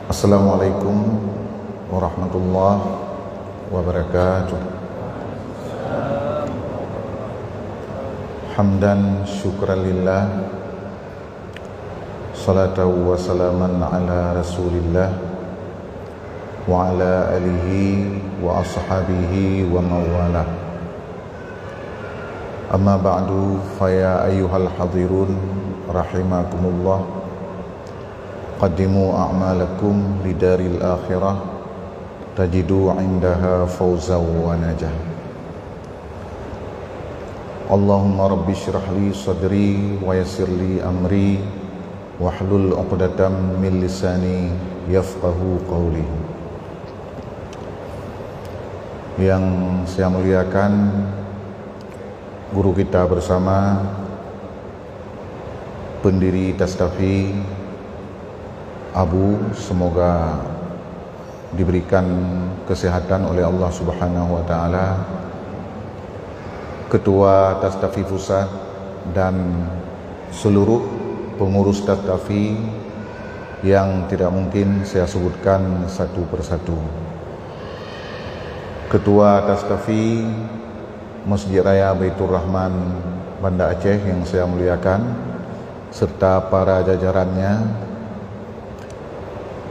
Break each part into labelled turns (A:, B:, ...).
A: Assalamualaikum warahmatullahi wabarakatuh. Hamdan syukran lillah, salatan wa salaman ala rasulillah wa ala alihi wa ashabihi wa mawalah. Amma ba'du, faya ayyuhal hadirun rahimakumullah, qaddimu a'malakum lidaril akhirah tajidu indaha fawzaw wa najah. Allahumma rabbi syrah li sadri wa yassir li amri wahlul 'uqdatam min lisani yafqahu qawli. Yang saya muliakan guru kita bersama, pendiri Tastafi Abu, semoga diberikan kesehatan oleh Allah Subhanahu wa taala, Ketua Tastafi Pusat dan seluruh pengurus Tastafi yang tidak mungkin saya sebutkan satu persatu. Ketua Tastafi Masjid Raya Baitur Rahman Banda Aceh yang saya muliakan, serta para jajarannya,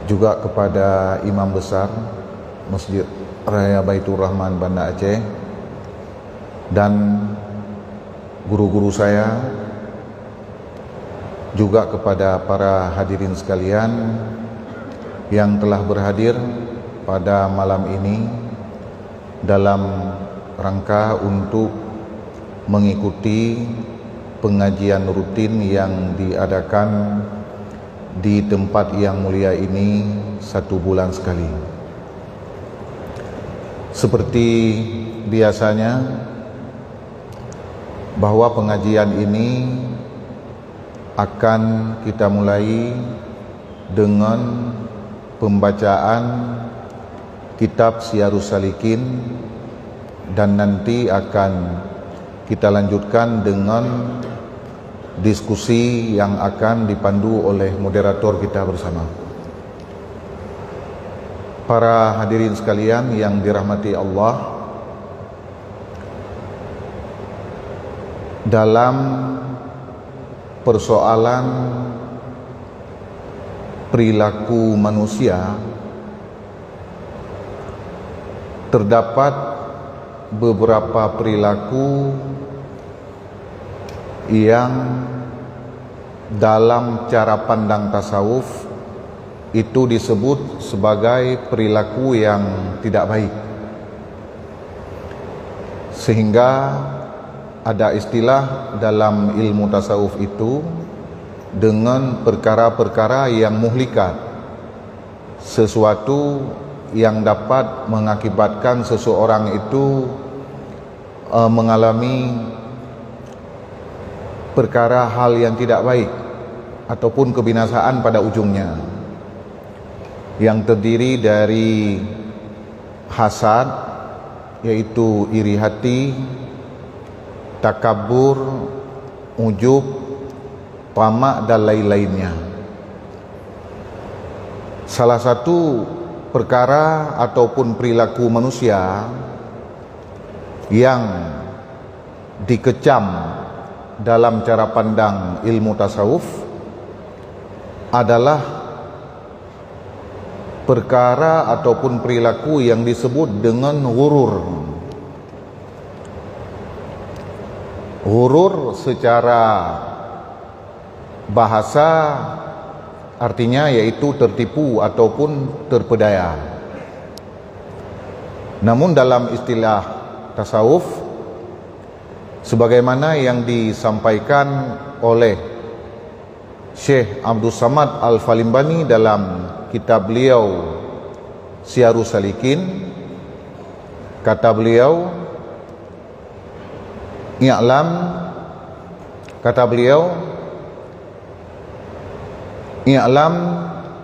A: juga kepada Imam Besar Masjid Raya Baitur Rahman Banda Aceh dan guru-guru saya, juga kepada para hadirin sekalian yang telah berhadir pada malam ini dalam rangka untuk mengikuti pengajian rutin yang diadakan di tempat yang mulia ini 1 bulan sekali. Seperti biasanya, bahwa pengajian ini akan kita mulai dengan pembacaan kitab Syiarus Salikin, dan nanti akan kita lanjutkan dengan diskusi yang akan dipandu oleh moderator kita bersama. Para hadirin sekalian yang dirahmati Allah, dalam persoalan perilaku manusia terdapat beberapa perilaku yang dalam cara pandang tasawuf itu disebut sebagai perilaku yang tidak baik, sehingga ada istilah dalam ilmu tasawuf itu dengan perkara-perkara yang muhlikat, sesuatu yang dapat mengakibatkan seseorang itu mengalami perkara hal yang tidak baik ataupun kebinasaan pada ujungnya, yang terdiri dari hasad, yaitu iri hati, takabur, ujub, tamak dan lain-lainnya. Salah satu perkara ataupun perilaku manusia yang dikecam dalam cara pandang ilmu tasawuf adalah perkara ataupun perilaku yang disebut dengan ghurur. Ghurur secara bahasa artinya yaitu tertipu ataupun terpedaya. Namun dalam istilah tasawuf, sebagaimana yang disampaikan oleh Syekh Abdul Samad Al-Falimbani dalam kitab beliau Syiarus Salikin, kata beliau, i'lam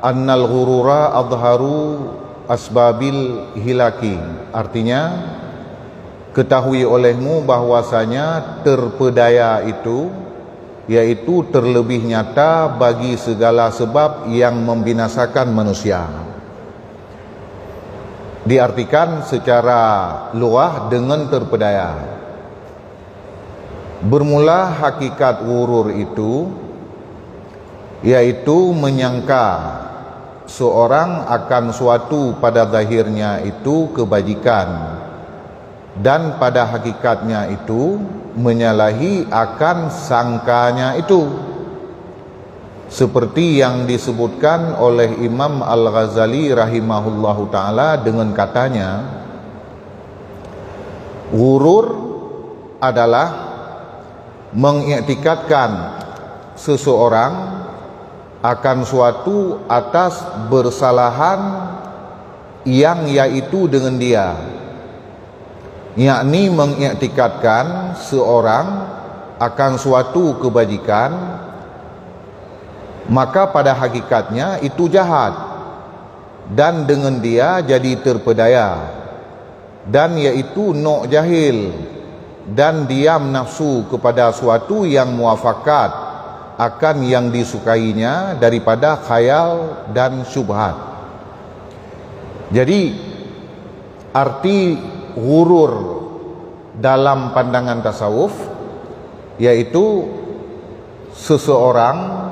A: annal ghurura adharu asbabil hilaki. Artinya, ketahui olehmu bahwasanya terpedaya itu yaitu terlebih nyata bagi segala sebab yang membinasakan manusia. diartikan secara luah dengan terpedaya. Bermula hakikat ghurur itu yaitu menyangka seorang akan suatu pada zahirnya itu kebajikan, dan pada hakikatnya itu menyalahi akan sangkanya itu, seperti yang disebutkan oleh Imam Al-Ghazali rahimahullahu ta'ala dengan katanya, ghurur adalah mengiktikadkan seseorang akan suatu atas bersalahan yang yaitu dengan dia, yakni mengiktikadkan seorang akan suatu kebajikan, maka pada hakikatnya itu jahat, dan dengan dia jadi terpedaya, dan yaitu nok jahil, dan diam nafsu kepada suatu yang muafakat akan yang disukainya daripada khayal dan syubhat. Jadi arti ghurur dalam pandangan tasawuf yaitu seseorang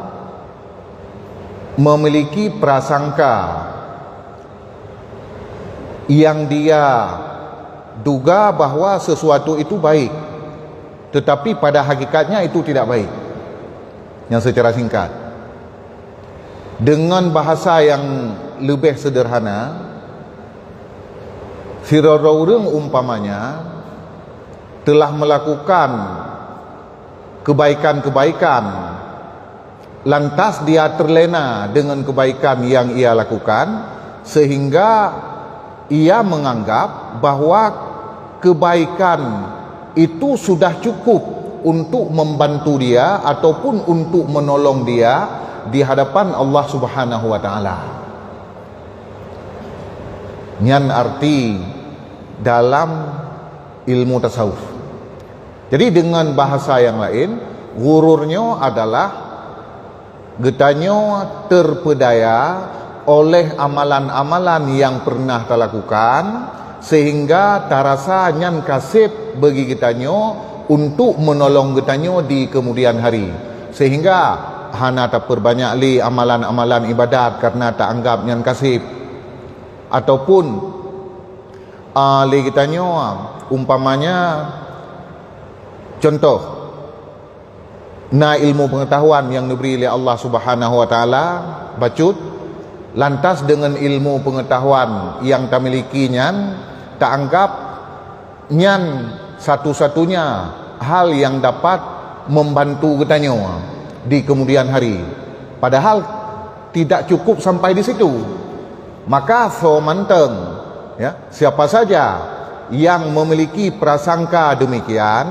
A: memiliki prasangka yang dia duga bahwa sesuatu itu baik, tetapi pada hakikatnya itu tidak baik. Yang secara singkat, dengan bahasa yang lebih sederhana, seseorang umpamanya telah melakukan kebaikan-kebaikan, lantas dia terlena dengan kebaikan yang ia lakukan, sehingga ia menganggap bahwa kebaikan itu sudah cukup untuk membantu dia ataupun untuk menolong dia di hadapan Allah Subhanahu wa taala. Nyan arti dalam ilmu tasawuf. Jadi dengan bahasa yang lain, ghururnya adalah getanyo terpedaya oleh amalan-amalan yang pernah terlakukan, sehingga tarasa nyan kasib bagi getanyo untuk menolong getanyo di kemudian hari, sehingga hana tak perbanyak li amalan-amalan ibadat karena tak anggap nyan kasib, ataupun li getanyo umpamanya contoh na ilmu pengetahuan yang diberi oleh Allah Subhanahu wa taala bacut, lantas dengan ilmu pengetahuan yang tak miliki nyan tak anggap nyan satu-satunya hal yang dapat membantu getanyo di kemudian hari, padahal tidak cukup sampai di situ. Maka so manteng ya, siapa saja yang memiliki prasangka demikian,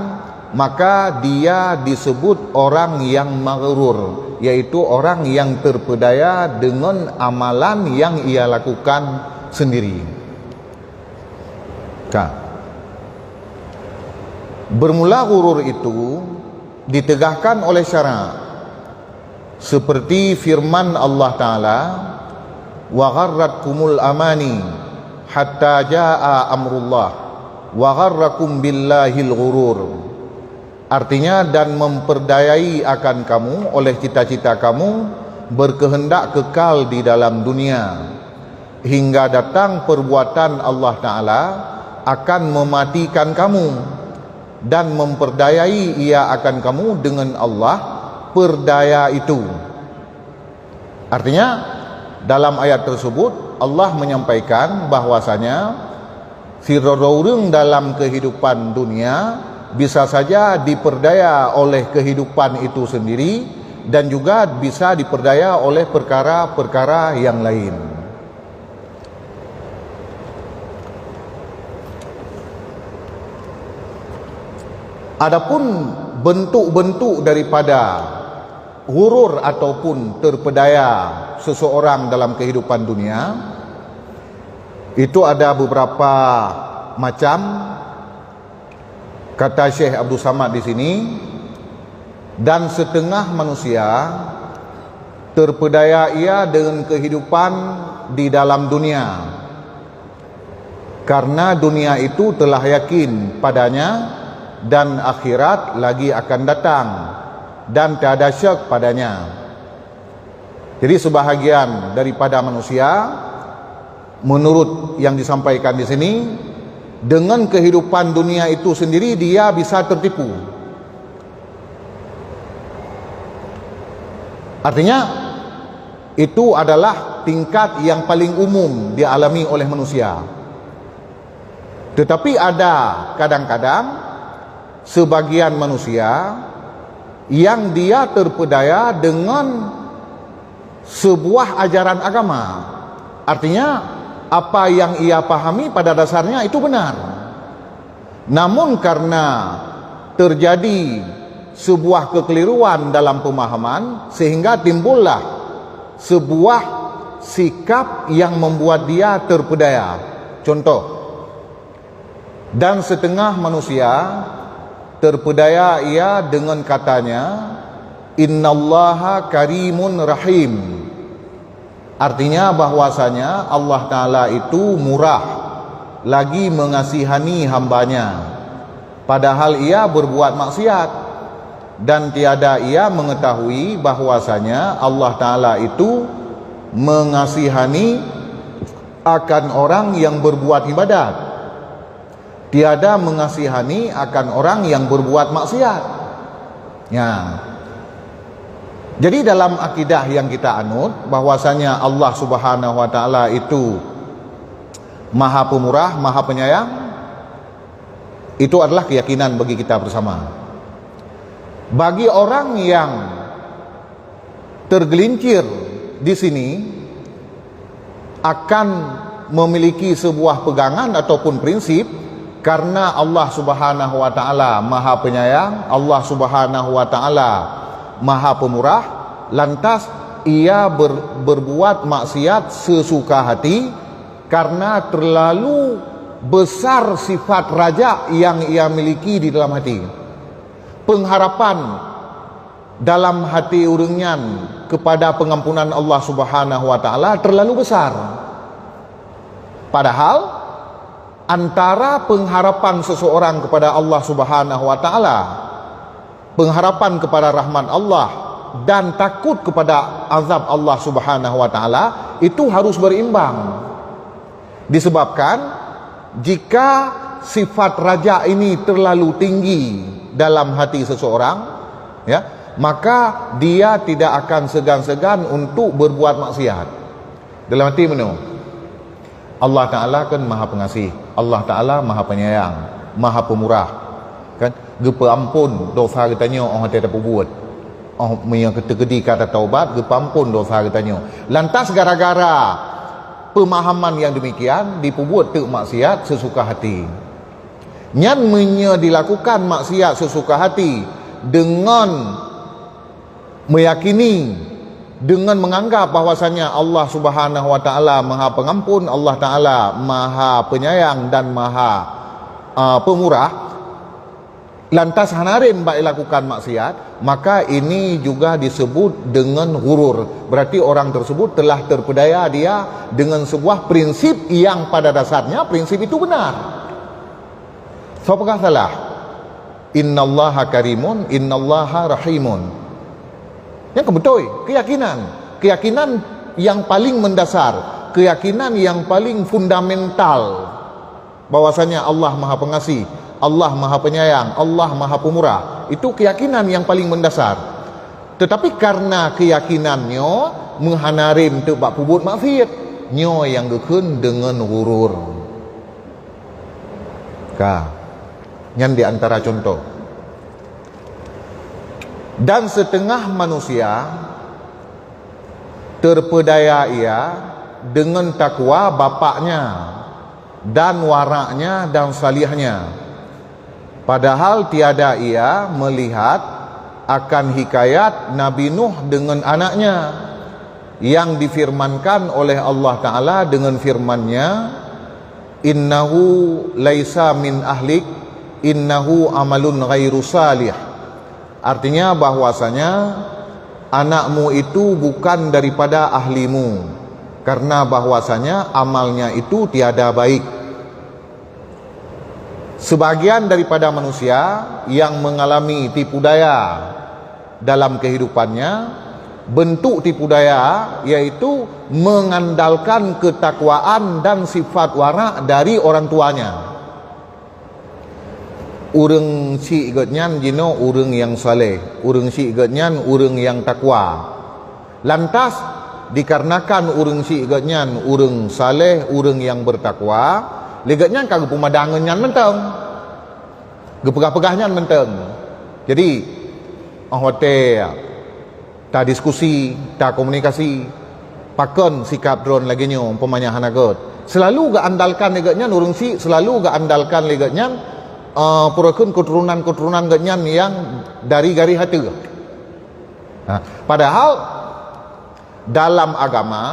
A: maka dia disebut orang yang maghrur, yaitu orang yang terpedaya dengan amalan yang ia lakukan sendiri. Bermula ghurur itu ditegahkan oleh syarak, seperti firman Allah Ta'ala, wa gharratkumul amani hatta jaa amrullah wa gharrakum billahil ghurur. Artinya, dan memperdayai akan kamu oleh cita-cita kamu berkehendak kekal di dalam dunia, hingga datang perbuatan Allah Ta'ala akan mematikan kamu, dan memperdayai ia akan kamu dengan Allah perdaya itu. Artinya dalam ayat tersebut Allah menyampaikan bahwasanya seseorang dalam kehidupan dunia bisa saja diperdaya oleh kehidupan itu sendiri, dan juga bisa diperdaya oleh perkara-perkara yang lain. Adapun bentuk-bentuk daripada ghurur ataupun terpedaya seseorang dalam kehidupan dunia, itu ada beberapa macam. Kata Syekh Abdul Samad di sini, dan setengah manusia terpedaya ia dengan kehidupan di dalam dunia, karena dunia itu telah yakin padanya dan akhirat lagi akan datang dan tiada syak padanya. Jadi sebahagian daripada manusia, menurut yang disampaikan di sini, dengan kehidupan dunia itu sendiri dia bisa tertipu. Artinya itu adalah tingkat yang paling umum dialami oleh manusia. Tetapi ada kadang-kadang sebagian manusia yang dia terpedaya dengan sebuah ajaran agama. Artinya apa yang ia pahami pada dasarnya itu benar, namun karena terjadi sebuah kekeliruan dalam pemahaman sehingga timbullah sebuah sikap yang membuat dia terpedaya. Contoh, dan setengah manusia terpedaya ia dengan katanya, innallaha karimun rahim. Artinya bahwasanya Allah Ta'ala itu murah lagi mengasihani hambanya, padahal ia berbuat maksiat, dan tiada ia mengetahui bahwasanya Allah Ta'ala itu mengasihani akan orang yang berbuat ibadat, tiada mengasihani akan orang yang berbuat maksiat. Ya. Jadi dalam akidah yang kita anut bahwasanya Allah Subhanahu wa taala itu Maha Pemurah, Maha Penyayang, itu adalah keyakinan bagi kita bersama. Bagi orang yang tergelincir di sini akan memiliki sebuah pegangan ataupun prinsip, karena Allah Subhanahu wa taala Maha Penyayang, Allah Subhanahu wa taala Maha Pemurah, lantas ia berbuat maksiat sesuka hati karena terlalu besar sifat raja yang ia miliki di dalam hati. Pengharapan dalam hati urangnya kepada pengampunan Allah Subhanahu wa taala terlalu besar. Padahal antara pengharapan seseorang kepada Allah Subhanahu wa taala, pengharapan kepada rahmat Allah, dan takut kepada azab Allah Subhanahu wa taala itu harus berimbang. Disebabkan jika sifat raja ini terlalu tinggi dalam hati seseorang, ya, maka dia tidak akan segan-segan untuk berbuat maksiat. Dalam hati mana? Allah Ta'ala kan Maha Pengasih, Allah Ta'ala Maha Penyayang, Maha Pemurah, kan? Gepa ampun dosa katanya orang tiada buat. Oh, yang kata-kata kata taubat, gepa ampun dosa katanya. Lantas gara-gara pemahaman yang demikian diperbuat tu maksiat sesuka hati. Nyan menya dilakukan maksiat sesuka hati dengan meyakini, dengan menganggap bahwasanya Allah Subhanahu wa taala Maha Pengampun, Allah Taala Maha Penyayang dan Maha Pemurah, lantas hanarin baik lakukan maksiat, maka ini juga disebut dengan ghurur. Berarti orang tersebut telah terpedaya dia dengan sebuah prinsip yang pada dasarnya prinsip itu benar. So, apakah salah? Innallaha karimun, innallaha rahimun. Yang betul, keyakinan yang paling mendasar, keyakinan yang paling fundamental bahwasanya Allah Maha Pengasih, Allah Maha Penyayang, Allah Maha Pemurah, itu keyakinan yang paling mendasar. Tetapi karena keyakinannya menghanarim tu bak pubut maksiat, nyo yang gekun dengan ghurur. Yang di antara contoh. Dan setengah manusia terpedaya ia dengan takwa bapaknya dan waraknya dan salihnya, padahal tiada ia melihat akan hikayat Nabi Nuh dengan anaknya yang difirmankan oleh Allah Ta'ala dengan firman-Nya, innahu laisa min ahlik, innahu amalun ghairu salih. Artinya bahwasanya anakmu itu bukan daripada ahlimu, karena bahwasanya amalnya itu tiada baik. sebagian daripada manusia yang mengalami tipu daya dalam kehidupannya, bentuk tipu daya yaitu mengandalkan ketakwaan dan sifat warak dari orang tuanya. Urang si igatnyan jino urang yang saleh, urang si igatnyan urang yang takwa. Lantas dikarenakan urang si igatnyan urang saleh, urang yang bertakwa, ligatnyan kagak pumadangannya menteng, gepegah-pegahnya menteng. Jadi hotel tak diskusi, tak komunikasi, pakon sikap drone lagi nyo umpamanya hanagot. Selalu gak andalkan ligatnyan urang si, selalu gak andalkan ligatnyan purakun keturunan-keturunan gatnyan yang dari gari hati. Padahal dalam agama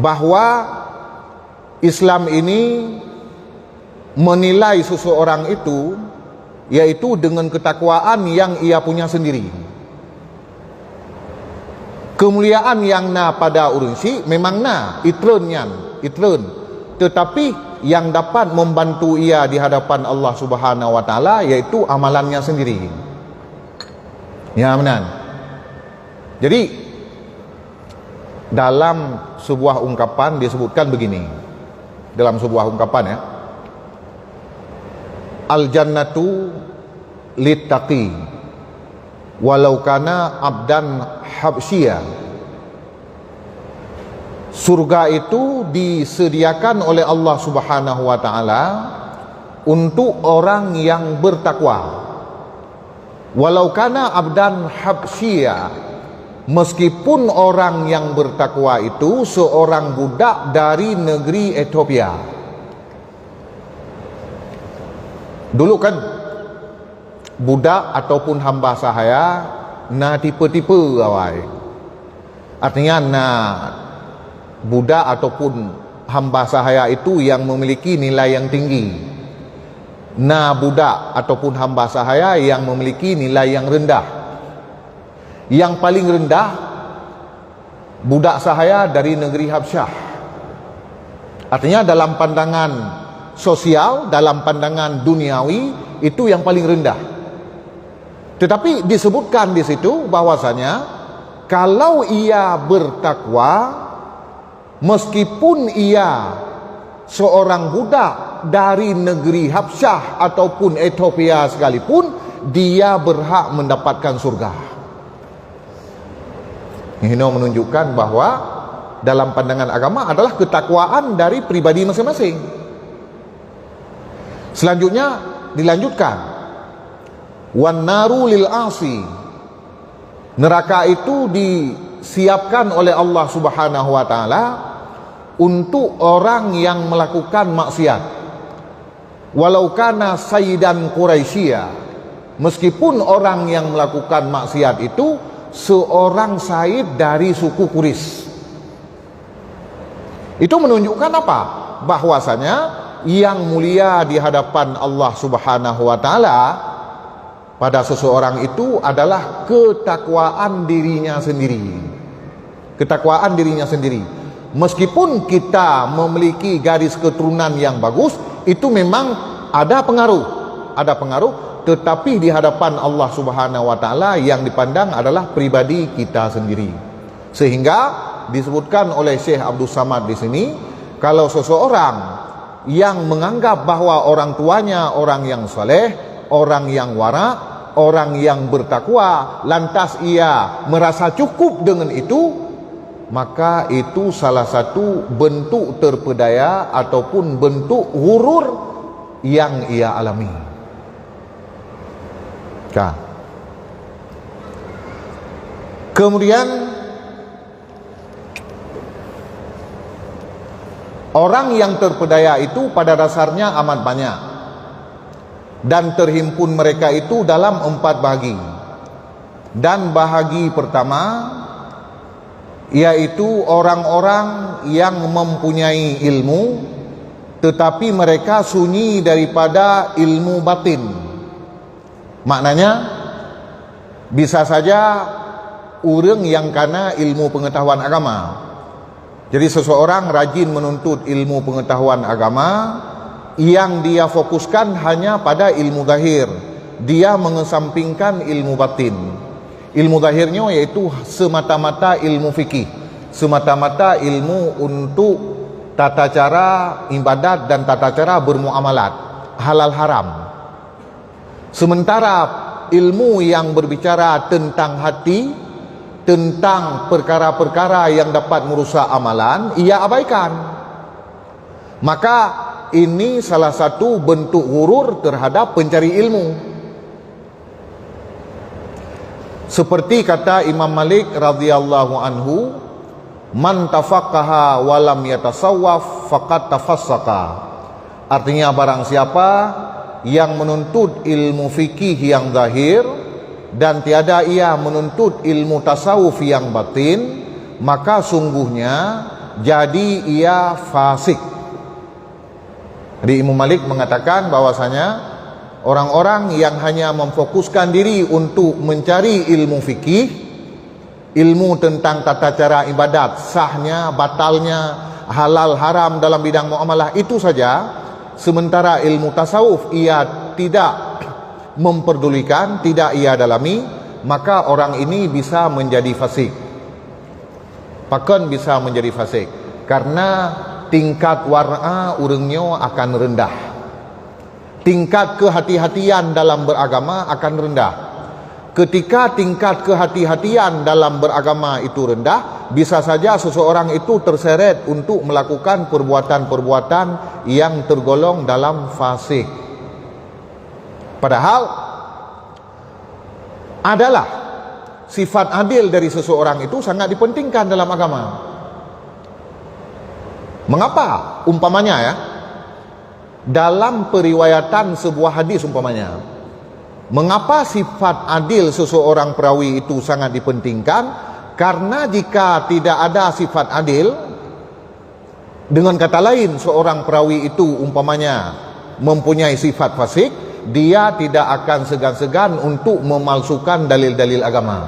A: bahwa Islam ini menilai seseorang itu yaitu dengan ketakwaan yang ia punya sendiri. Kemuliaan yang na pada urang si memang na itreun, tetapi yang dapat membantu ia di hadapan Allah Subhanahu wa taala yaitu amalannya sendiri. Ya benar. Jadi dalam sebuah ungkapan disebutkan begini. Dalam sebuah ungkapan ya. Al-jannatu littaqi walau kana abdan habsyiya. Surga itu disediakan oleh Allah Subhanahu wa taala untuk orang yang bertakwa. Walau kana abdan habsyiya, meskipun orang yang bertakwa itu seorang budak dari negeri Ethiopia. Dulu kan budak ataupun hamba sahaya na tipe-tipe awai. Artinya na budak ataupun hamba sahaya itu yang memiliki nilai yang tinggi. Na budak ataupun hamba sahaya yang memiliki nilai yang rendah. Yang paling rendah budak sahaya dari negeri Habsyah. Artinya dalam pandangan sosial, dalam pandangan duniawi itu yang paling rendah. Tetapi disebutkan di situ bahwasanya kalau ia bertakwa, meskipun ia seorang budak dari negeri Habsyah ataupun Ethiopia sekalipun, dia berhak mendapatkan surga. Ini menunjukkan bahwa dalam pandangan agama adalah ketakwaan dari pribadi masing-masing. Selanjutnya dilanjutkan, wan naru lil asi. Neraka itu disiapkan oleh Allah Subhanahu wa taala untuk orang yang melakukan maksiat. Walau kana sayyidan Quraisya, meskipun orang yang melakukan maksiat itu seorang sayyid dari suku Quraisy. Itu menunjukkan apa? Bahwasanya yang mulia di hadapan Allah Subhanahu wa taala pada seseorang itu adalah ketakwaan dirinya sendiri. Ketakwaan dirinya sendiri. Meskipun kita memiliki garis keturunan yang bagus, itu memang ada pengaruh, tetapi di hadapan Allah Subhanahu wa taala yang dipandang adalah pribadi kita sendiri. Sehingga disebutkan oleh Syekh Abdul Samad di sini, kalau seseorang yang menganggap bahwa orang tuanya orang yang saleh, orang yang wara, orang yang bertakwa, lantas ia merasa cukup dengan itu, maka itu salah satu bentuk terpedaya ataupun bentuk ghurur yang ia alami. Kemudian orang yang terpedaya itu pada dasarnya amat banyak, dan terhimpun mereka itu dalam 4 bahagi. Dan bahagi pertama yaitu orang-orang yang mempunyai ilmu tetapi mereka sunyi daripada ilmu batin. Maknanya bisa saja orang yang kana ilmu pengetahuan agama. Jadi seseorang rajin menuntut ilmu pengetahuan agama, yang dia fokuskan hanya pada ilmu zahir, dia mengesampingkan ilmu batin. Ilmu zahirnya yaitu semata-mata ilmu fikih, semata-mata ilmu untuk tata cara ibadat dan tata cara bermuamalat, halal haram. Sementara ilmu yang berbicara tentang hati, tentang perkara-perkara yang dapat merusak amalan, ia abaikan. Maka ini salah satu bentuk ghurur terhadap pencari ilmu. Seperti kata Imam Malik radhiyallahu anhu, man tafaqqaha wa lam yatasawwaf faqad tafassaqa. Artinya barang siapa yang menuntut ilmu fikih yang zahir dan tiada ia menuntut ilmu tasawuf yang batin, maka sungguhnya jadi ia fasik. Jadi Imam Malik mengatakan bahwasanya orang-orang yang hanya memfokuskan diri untuk mencari ilmu fikih, ilmu tentang tata cara ibadat, sahnya, batalnya, halal haram dalam bidang muamalah, itu saja. Sementara ilmu tasawuf ia tidak memperdulikan, tidak ia dalami, maka orang ini bisa menjadi fasik. Bahkan bisa menjadi fasik karena tingkat wara urangnya akan rendah. Tingkat kehati-hatian dalam beragama akan rendah. Ketika tingkat kehati-hatian dalam beragama itu rendah, bisa saja seseorang itu terseret untuk melakukan perbuatan-perbuatan yang tergolong dalam fasik. Padahal adalah sifat adil dari seseorang itu sangat dipentingkan dalam agama. Mengapa? Umpamanya ya, dalam periwayatan sebuah hadis umpamanya, mengapa sifat adil seseorang perawi itu sangat dipentingkan? Karena jika tidak ada sifat adil, dengan kata lain seorang perawi itu umpamanya mempunyai sifat fasik, dia tidak akan segan-segan untuk memalsukan dalil-dalil agama.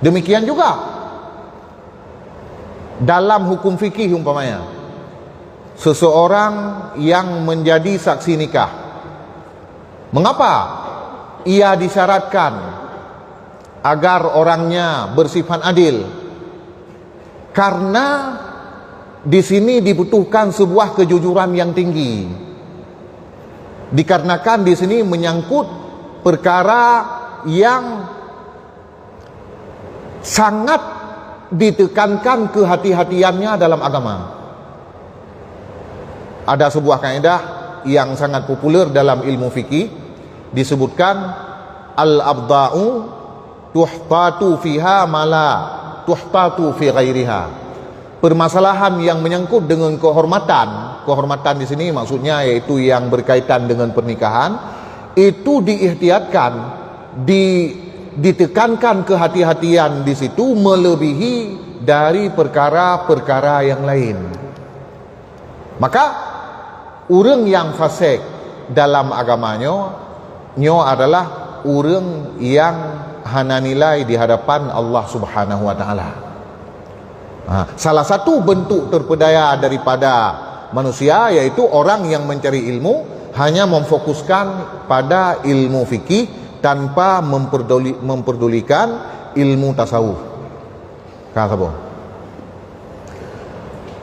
A: Demikian juga dalam hukum fikih umpamanya, seseorang yang menjadi saksi nikah, mengapa ia disyaratkan agar orangnya bersifat adil? Karena di sini dibutuhkan sebuah kejujuran yang tinggi. Dikarenakan di sini menyangkut perkara yang sangat ditekankan kehati-hatiannya dalam agama. Ada sebuah kaidah yang sangat populer dalam ilmu fikih, disebutkan al-abda'u tuhtatu fiha mala tuhtatu fi ghairiha. Permasalahan yang menyangkut dengan kehormatan di sini maksudnya yaitu yang berkaitan dengan pernikahan, itu diihtiyatkan, ditekankan kehati-hatian di situ melebihi dari perkara-perkara yang lain. Maka orang yang fasik dalam agamanya adalah orang yang hana nilai di hadapan Allah Subhanahu wa taala. Salah satu bentuk terpedaya daripada manusia yaitu orang yang mencari ilmu hanya memfokuskan pada ilmu fikih tanpa memperdulikan ilmu tasawuf.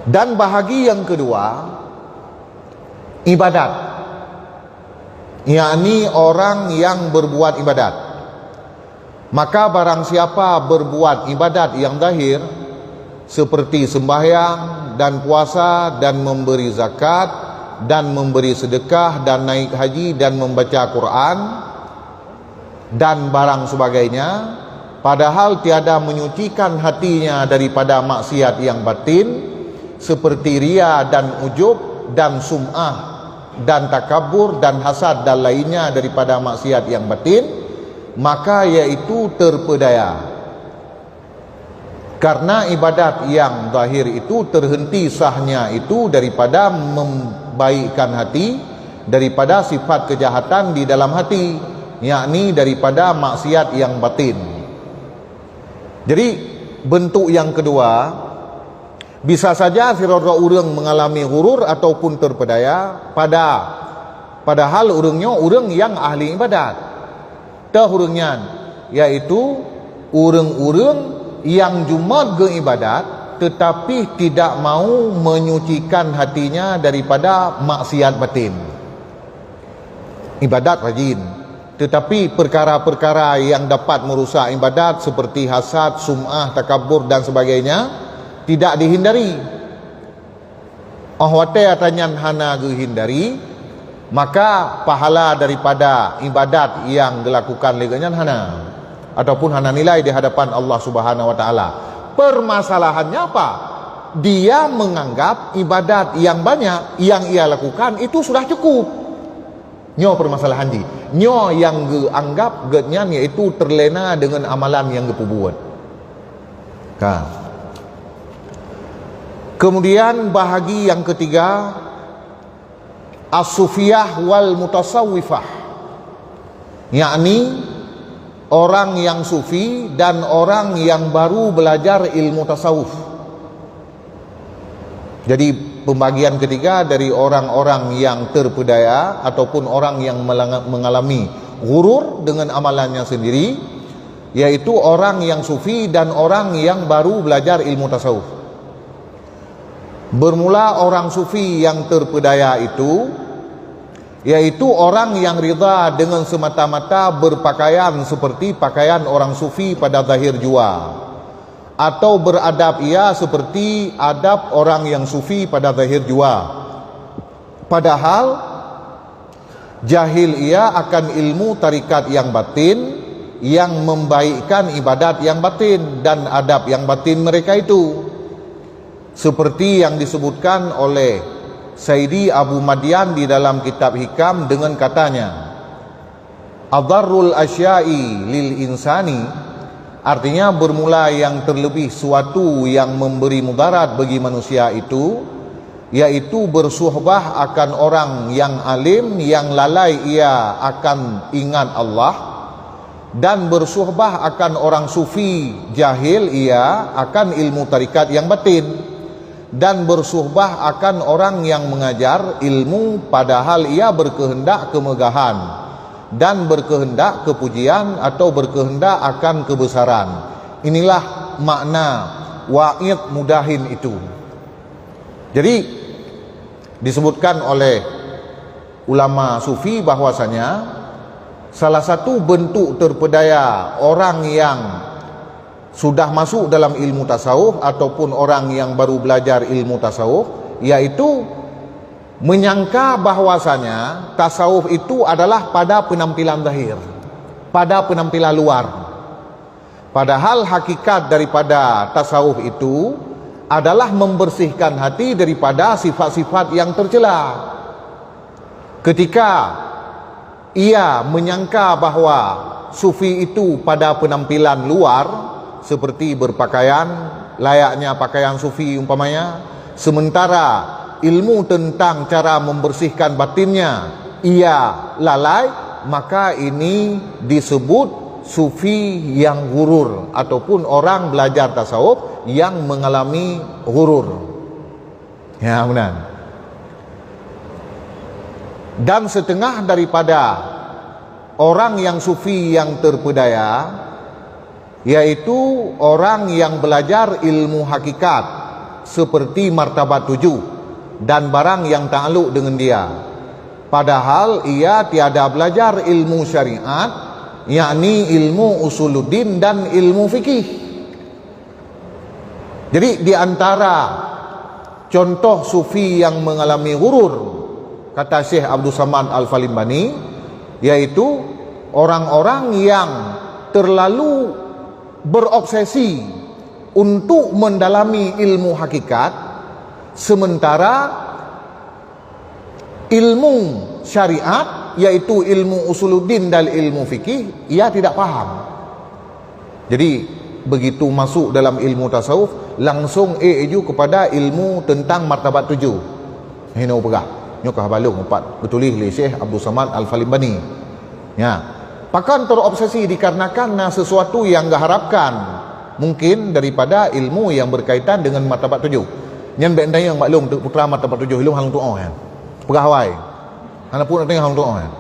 A: Dan bahagi yang kedua, ibadat, yakni orang yang berbuat ibadat. Maka barang siapa berbuat ibadat yang zahir seperti sembahyang dan puasa dan memberi zakat dan memberi sedekah dan naik haji dan membaca Quran dan barang sebagainya, padahal tiada menyucikan hatinya daripada maksiat yang batin seperti ria dan ujub dan sum'ah dan takabur dan hasad dan lainnya daripada maksiat yang batin, maka iaitu terpedaya. Karena ibadat yang zahir itu terhenti sahnya itu daripada membaikkan hati, daripada sifat kejahatan di dalam hati, yakni daripada maksiat yang batin. Jadi bentuk yang kedua Bisa saja sirara urang mengalami hurur ataupun terpedaya padahal urangnya urang yang ahli ibadat. Tah urangnya yaitu urang-urang yang jumat ke ibadat tetapi tidak mau menyucikan hatinya daripada maksiat batin. Ibadat rajin, tetapi perkara-perkara yang dapat merusak ibadat seperti hasad, sum'ah, takabur dan sebagainya tidak dihindari. Ahwate atanyan hana dihindari, maka pahala daripada ibadat yang dilakukan leganyan hana ataupun hana nilai di hadapan Allah Subhanahu wa taala. Permasalahannya apa? Dia menganggap ibadat yang banyak yang ia lakukan itu sudah cukup. Nyo permasalahan di. Nyo yang anggap getnyan yaitu terlena dengan amalan yang gepubuat. Kemudian bahagi yang ketiga, as-sufiyah wal mutasawwifah, yakni orang yang sufi dan orang yang baru belajar ilmu tasawuf. Jadi pembagian ketiga dari orang-orang yang terpedaya ataupun orang yang mengalami ghurur dengan amalannya sendiri, yaitu orang yang sufi dan orang yang baru belajar ilmu tasawuf. Bermula orang sufi yang terpedaya itu, yaitu orang yang ridha dengan semata-mata berpakaian seperti pakaian orang sufi pada zahir jua, atau beradab ia seperti adab orang yang sufi pada zahir jua, padahal jahil ia akan ilmu tarikat yang batin yang membaikkan ibadat yang batin dan adab yang batin mereka itu, seperti yang disebutkan oleh Sayyidi Abu Madian di dalam kitab Hikam dengan katanya, adarrul asya'i lil insani, artinya bermula yang terlebih suatu yang memberi mudarat bagi manusia itu, yaitu bersuhbah akan orang yang alim yang lalai ia akan ingat Allah, dan bersuhbah akan orang sufi jahil ia akan ilmu tarikat yang batin, dan bersuhbah akan orang yang mengajar ilmu padahal ia berkehendak kemegahan dan berkehendak kepujian atau berkehendak akan kebesaran. Inilah makna wa'id mudahin itu. Jadi disebutkan oleh ulama sufi bahwasanya salah satu bentuk terpedaya orang yang sudah masuk dalam ilmu tasawuf ataupun orang yang baru belajar ilmu tasawuf, yaitu menyangka bahwasanya tasawuf itu adalah pada penampilan zahir, pada penampilan luar. Padahal hakikat daripada tasawuf itu adalah membersihkan hati daripada sifat-sifat yang tercela. Ketika ia menyangka bahwa sufi itu pada penampilan luar, seperti berpakaian layaknya pakaian sufi umpamanya, sementara ilmu tentang cara membersihkan batinnya ia lalai, maka ini disebut sufi yang ghurur ataupun orang belajar tasawuf yang mengalami ghurur. Ya benar. Dan setengah daripada orang yang sufi yang terpedaya, yaitu orang yang belajar ilmu hakikat seperti martabat 7 dan barang yang ta'aluk dengan dia, padahal ia tiada belajar ilmu syariat, yakni ilmu usuluddin dan ilmu fikih. Jadi di antara contoh sufi yang mengalami ghurur, kata Syekh Abdul Samad Al-Falimbani, yaitu orang-orang yang terlalu berobsesi untuk mendalami ilmu hakikat, sementara ilmu syariat yaitu ilmu usuluddin dan ilmu fikih ia tidak paham. Jadi begitu masuk dalam ilmu tasawuf langsung eju kepada ilmu tentang martabat 7. Hino pegah nyokah balung empat betulis li Syekh Abdul Samad Al-Falimbani. Ya. Pakan terobsesi dikarenakan sesuatu yang gak harapkan, mungkin daripada ilmu yang berkaitan dengan martabat 7. nyan be endai yang maklum putra mata 47 ilmu halung tuo kan pegawai ana pun ada halung tuo kan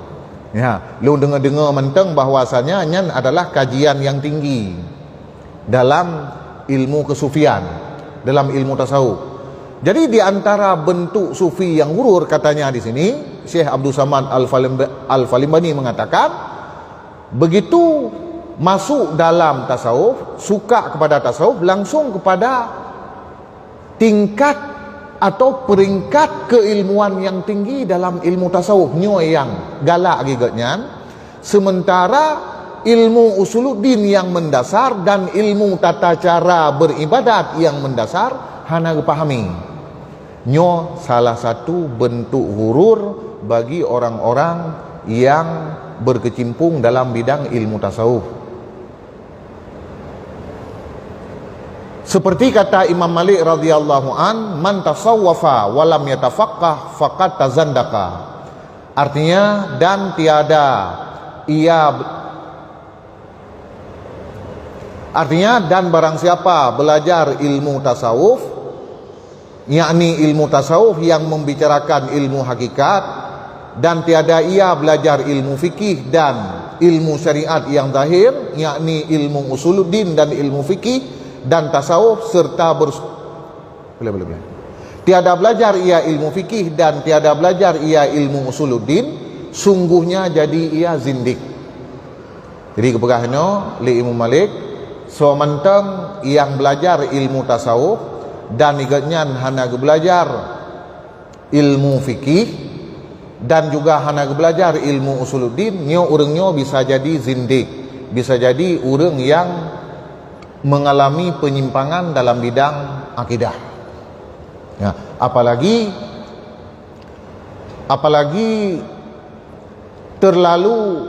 A: ya lu dengar-dengar menteng bahwasanya nyan adalah kajian yang tinggi dalam ilmu kesufian, dalam ilmu tasawuf. Jadi di antara bentuk sufi yang hurur katanya di sini Syekh Abdul Samad Al-Falimbani mengatakan begitu masuk dalam tasawuf, suka kepada tasawuf, langsung kepada tingkat atau peringkat keilmuan yang tinggi dalam ilmu tasawuf nyo yang galak gigatnya. Sementara ilmu usuluddin yang mendasar dan ilmu tata cara beribadat yang mendasar hana dipahami. Nyo salah satu bentuk hurur bagi orang-orang yang berkecimpung dalam bidang ilmu tasawuf. Seperti kata Imam Malik radhiyallahu an, man tasawwafa wa lam yatafaqqah faqad tazandaqa. Artinya dan tiada ia artinya dan barang siapa belajar ilmu tasawuf, yakni ilmu tasawuf yang membicarakan ilmu hakikat, dan tiada ia belajar ilmu fikih dan ilmu syariat yang zahir, yakni ilmu usuluddin dan ilmu fikih dan tasawuf serta boleh. Tiada belajar ia ilmu fikih dan tiada belajar ia ilmu usuluddin, sungguhnya jadi ia zindik. Jadi kepegahnya li Imam Malik so mentang yang belajar ilmu tasawuf dan igatnya hana belajar ilmu fikih dan juga hana belajar ilmu usuluddin, nyo urangnya bisa jadi zindik, bisa jadi urang yang mengalami penyimpangan dalam bidang akidah. Ya, apalagi terlalu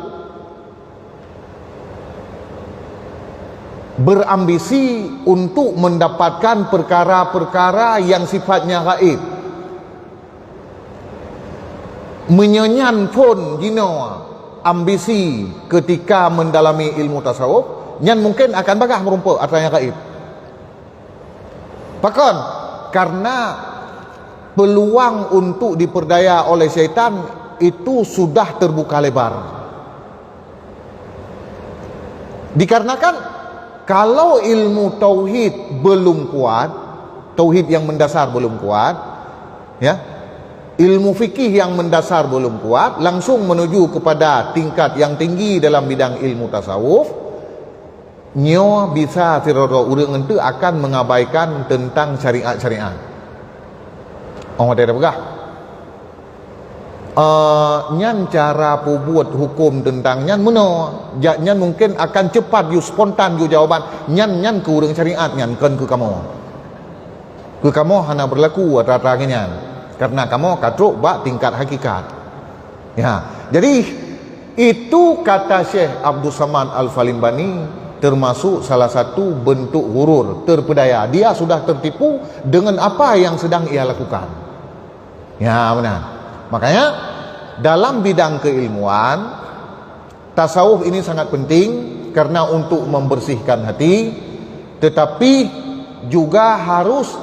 A: berambisi untuk mendapatkan perkara-perkara yang sifatnya gaib. Menyenyan pun gino ambisi ketika mendalami ilmu tasawuf, nyan mungkin akan bagah merumpuk artinya gaib. Pakon karena peluang untuk diperdaya oleh syaitan itu sudah terbuka lebar. Dikarenakan kalau ilmu tauhid belum kuat, tauhid yang mendasar belum kuat, ya, ilmu fikih yang mendasar belum kuat, langsung menuju kepada tingkat yang tinggi dalam bidang ilmu tasawuf, nyo bisa tirodo urang ente akan mengabaikan tentang syariat-syariat. Orang ada pegah. Nyan cara buat hukum tentang nyan meno, nyan mungkin akan cepat you spontan you jawaban nyan ke urang syariat nyan kan ke kamu hana berlaku rata-rata nyan karena kamu katruk bak tingkat hakikat. Ya, jadi itu kata Syekh Abdul Samad Al-Falimbani termasuk salah satu bentuk hurur, terpedaya. Dia sudah tertipu dengan apa yang sedang ia lakukan. Ya benar. Makanya dalam bidang keilmuan tasawuf ini sangat penting karena untuk membersihkan hati, tetapi juga harus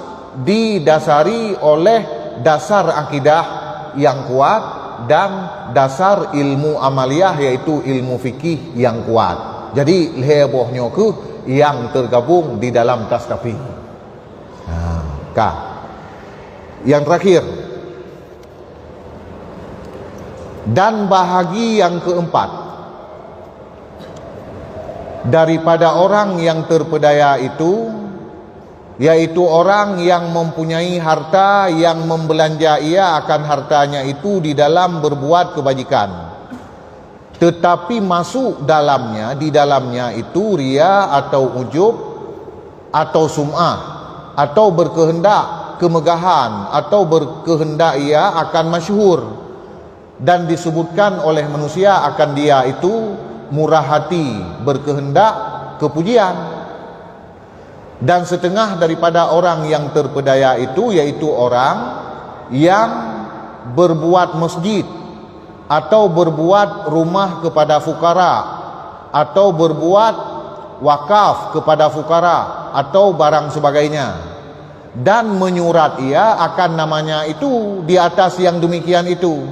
A: didasari oleh dasar akidah yang kuat dan dasar ilmu amaliyah yaitu ilmu fikih yang kuat. Jadi hebohnya ke yang tergabung di dalam tasawuf. Yang terakhir dan bahagi yang keempat daripada orang yang terpedaya itu, yaitu orang yang mempunyai harta yang membelanja ia akan hartanya itu di dalam berbuat kebajikan, tetapi masuk dalamnya, di dalamnya itu ria atau ujub atau sum'ah atau berkehendak kemegahan atau berkehendak ia akan masyhur, dan disebutkan oleh manusia akan dia itu murah hati, berkehendak kepujian. Dan setengah daripada orang yang terpedaya itu yaitu orang yang berbuat masjid atau berbuat rumah kepada fukara atau berbuat wakaf kepada fukara atau barang sebagainya, dan menyurat ia akan namanya itu di atas yang demikian itu.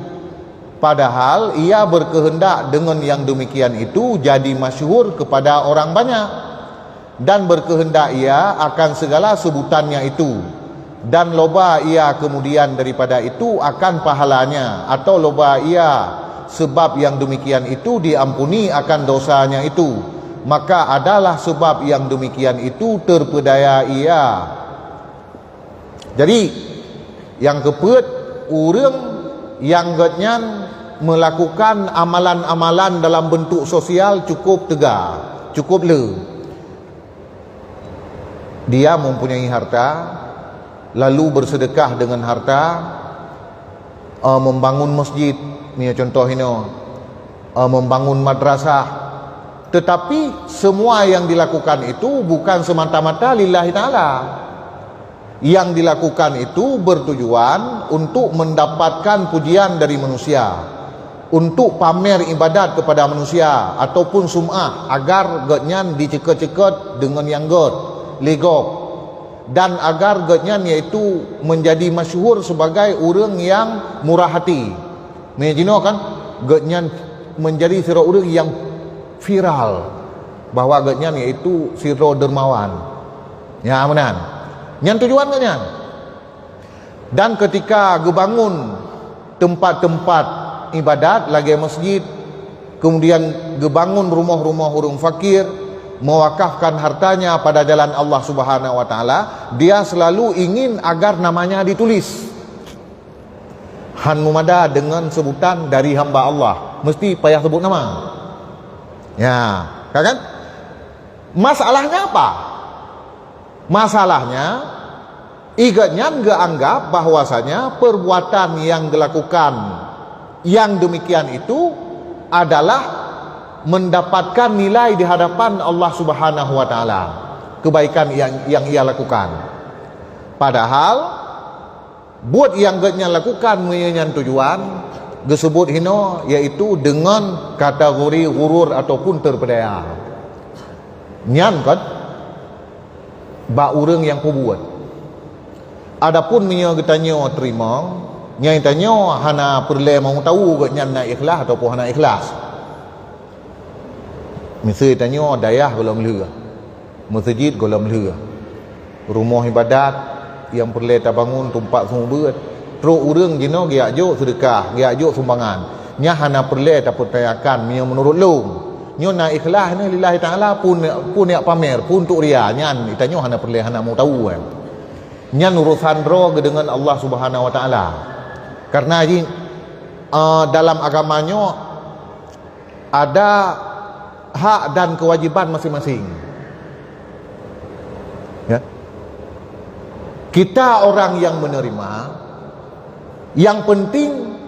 A: Padahal ia berkehendak dengan yang demikian itu jadi masyhur kepada orang banyak, dan berkehendak ia akan segala sebutannya itu, dan loba ia kemudian daripada itu akan pahalanya, atau loba ia sebab yang demikian itu diampuni akan dosanya itu, maka adalah sebab yang demikian itu terpedaya ia. Jadi yang keput orang yang getnyan melakukan amalan-amalan dalam bentuk sosial cukup tegar, cukup le. Dia mempunyai harta, lalu bersedekah dengan harta, membangun masjid, ni contoh ini, membangun madrasah. Tetapi semua yang dilakukan itu bukan semata-mata lillahi ta'ala. Yang dilakukan itu bertujuan untuk mendapatkan pujian dari manusia, untuk pamer ibadat kepada manusia, ataupun sum'ah, agar getnyan diceket-ceket dengan yang legok, dan agar getnyan iaitu menjadi masyhur sebagai orang yang murah hati. Menjino kan getnyan menjadi sira orang yang viral bahwa getnyan iaitu sira dermawan. Ya menan. Yang tujuan getnyan. Dan ketika gebangun tempat-tempat ibadat lagi masjid, kemudian gebangun rumah-rumah orang fakir, mewakafkan hartanya pada jalan Allah Subhanahu wa taala, dia selalu ingin agar namanya ditulis. Han mumada dengan sebutan dari hamba Allah, mesti payah sebut nama. Ya, kan? Masalahnya apa? Masalahnya igatnya enggak anggap bahwasanya perbuatan yang dilakukan yang demikian itu adalah mendapatkan nilai di hadapan Allah Subhanahu wa taala, kebaikan yang ia lakukan. Padahal buat yang getnya lakukan menyenyan tujuan disebut hino, yaitu dengan kategori gurur ataupun terpedaya. Nyan kan ba urang yang kubuat. Adapun nya getanya terima, nya tanya hana perle mau tahu getnya nak ikhlas ataupun hana ikhlas. Misal tanya dayah golong leh, masjid golong leh, rumah ibadat yang perlu bangun tumpak semua berat. Terus urang jino giak jo sedekah, giak jo sumbangan. Nya hana perlu dapat tayakan nya menurut long. Nya nak ikhlas ni lillahi taala pun yak pamer pun untuk ria nyan itanya hana perlu hana mau tahu kan. Nyan urusan ro dengan Allah Subhanahu wa taala. Karena ini dalam agamanya ada hak dan kewajiban masing-masing. Ya. Kita orang yang menerima, yang penting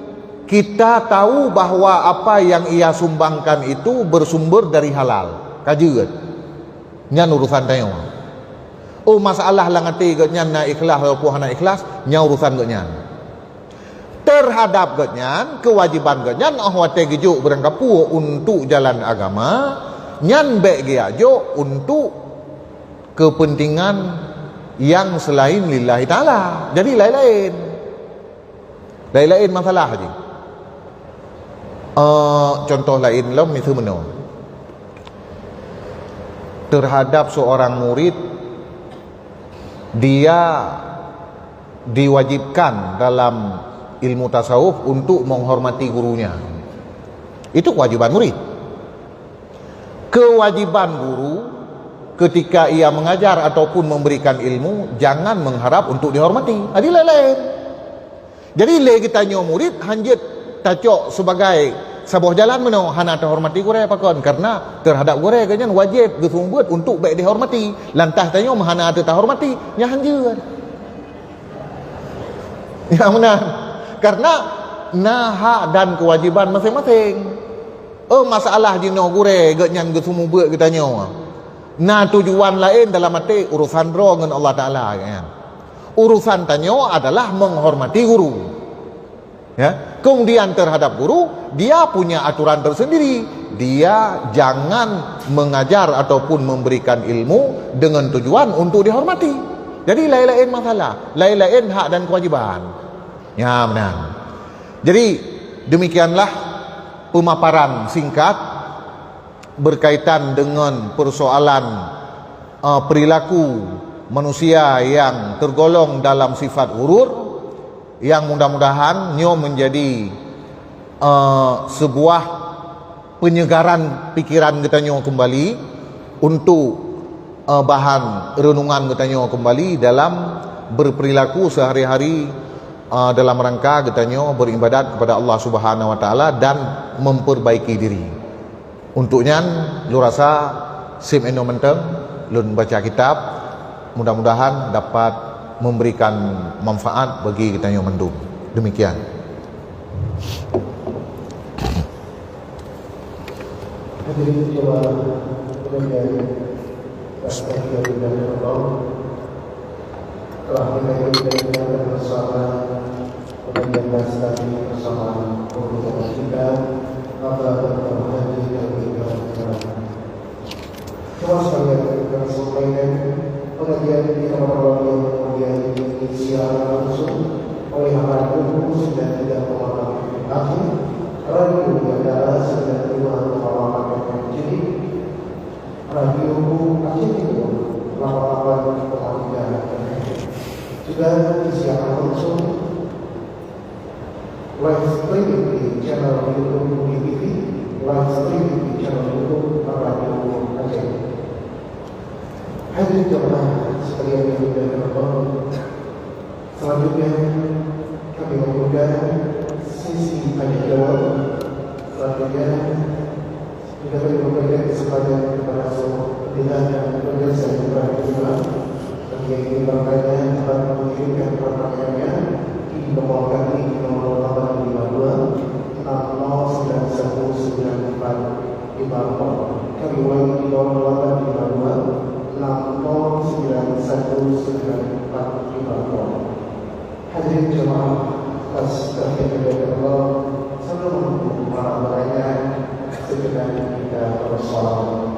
A: kita tahu bahwa apa yang ia sumbangkan itu bersumber dari halal. Kajian. Nyan urusan tanya. Oh masalah langati getnyan na ikhlas ataupun hana ikhlas, nya urusan getnyan. Terhadap getnyan, kewajiban getnyan ahwate gejuk berangkapu untuk jalan agama, nyan bek geajo untuk kepentingan yang selain lillahi ta'ala. Jadi lain-lain. Lain-lain masalah je. Contoh lain lah misalnya terhadap seorang murid, dia diwajibkan dalam ilmu tasawuf untuk menghormati gurunya. Itu kewajiban murid. Kewajiban guru ketika ia mengajar ataupun memberikan ilmu, jangan mengharap untuk dihormati. Jadi lain-lain. Jadi le kita nyo murid hanjit tacok sebagai sebuah jalan meno hana terhormati gure pakon, karena terhadap gure kanyan wajib gesumbuat untuk baik dihormati. Lantas tanyo hana ada terhormati nya hanjeur. Ya benar. Karena hak dan kewajiban masing-masing. Masalah jino gure ganyan gesumbuat kita nyo. Nah tujuan lain dalam arti urusan roh dengan Allah Ta'ala kan. Urusan tanyo adalah menghormati guru. Ya, kemudian terhadap guru dia punya aturan tersendiri. Dia jangan mengajar ataupun memberikan ilmu dengan tujuan untuk dihormati. Jadi lain-lain masalah, lain-lain hak dan kewajiban. Ya, benar. Jadi demikianlah pemaparan singkat berkaitan dengan persoalan perilaku manusia yang tergolong dalam sifat ghurur, yang mudah-mudahan menjadi sebuah penyegaran pikiran kita kembali untuk bahan renungan kita kembali dalam berperilaku sehari-hari dalam rangka kita beribadat kepada Allah Subhanahu Wa Taala dan memperbaiki diri. Untuknya lu rasa sim eno menteng lun baca kitab, mudah-mudahan dapat memberikan manfaat bagi kita mendung. Demikian.
B: Hadirin jemaah sekalian, telah kita bersama menjaga studi bersama untuk kita apa berhaji dan kita. Cuma sekalian kita sampaikan pengajian kita melalui kemudian secara langsung oleh hamba khusus dan tidak memakai akhir radio adalah sedang dua memakai jadi radio akhir itu laporan kemudian juga disiarkan langsung live streaming di channel YouTube TV, live streaming di channel YouTube Radio Aceh. Hadirin jemaah sekalian yang berbahagia, selanjutnya kami mengundang sisi tanya jawab. Selanjutnya kita beri memberikan kesempatan kepada semua pimpinan dan pemirsa yang berada bagi yang ingin bertanya dapat mengirimkan pertanyaannya di nomor kami di nomor 852 6091945. Kami ulangi di nomor 852 6091945. Hadirin jemaah atas kehadiran Allah, sebelum para pertanyaan sekedar kita bersolat.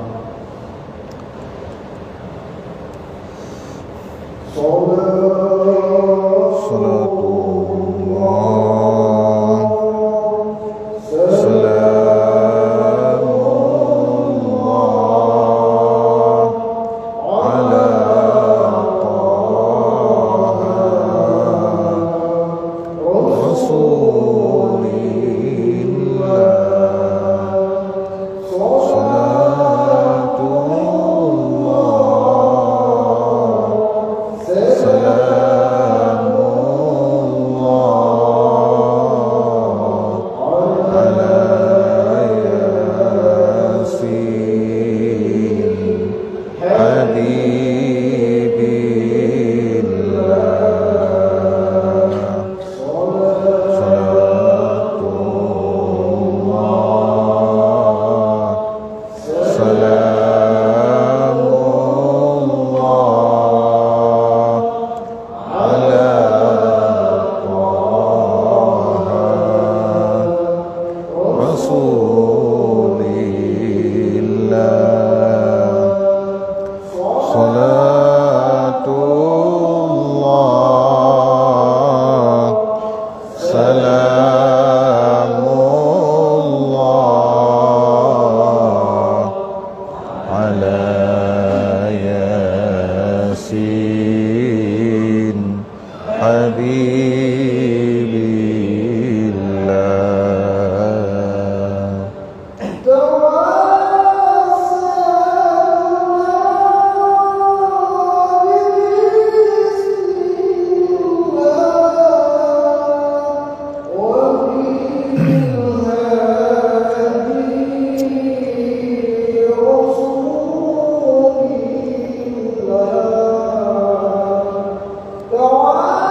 C: Doa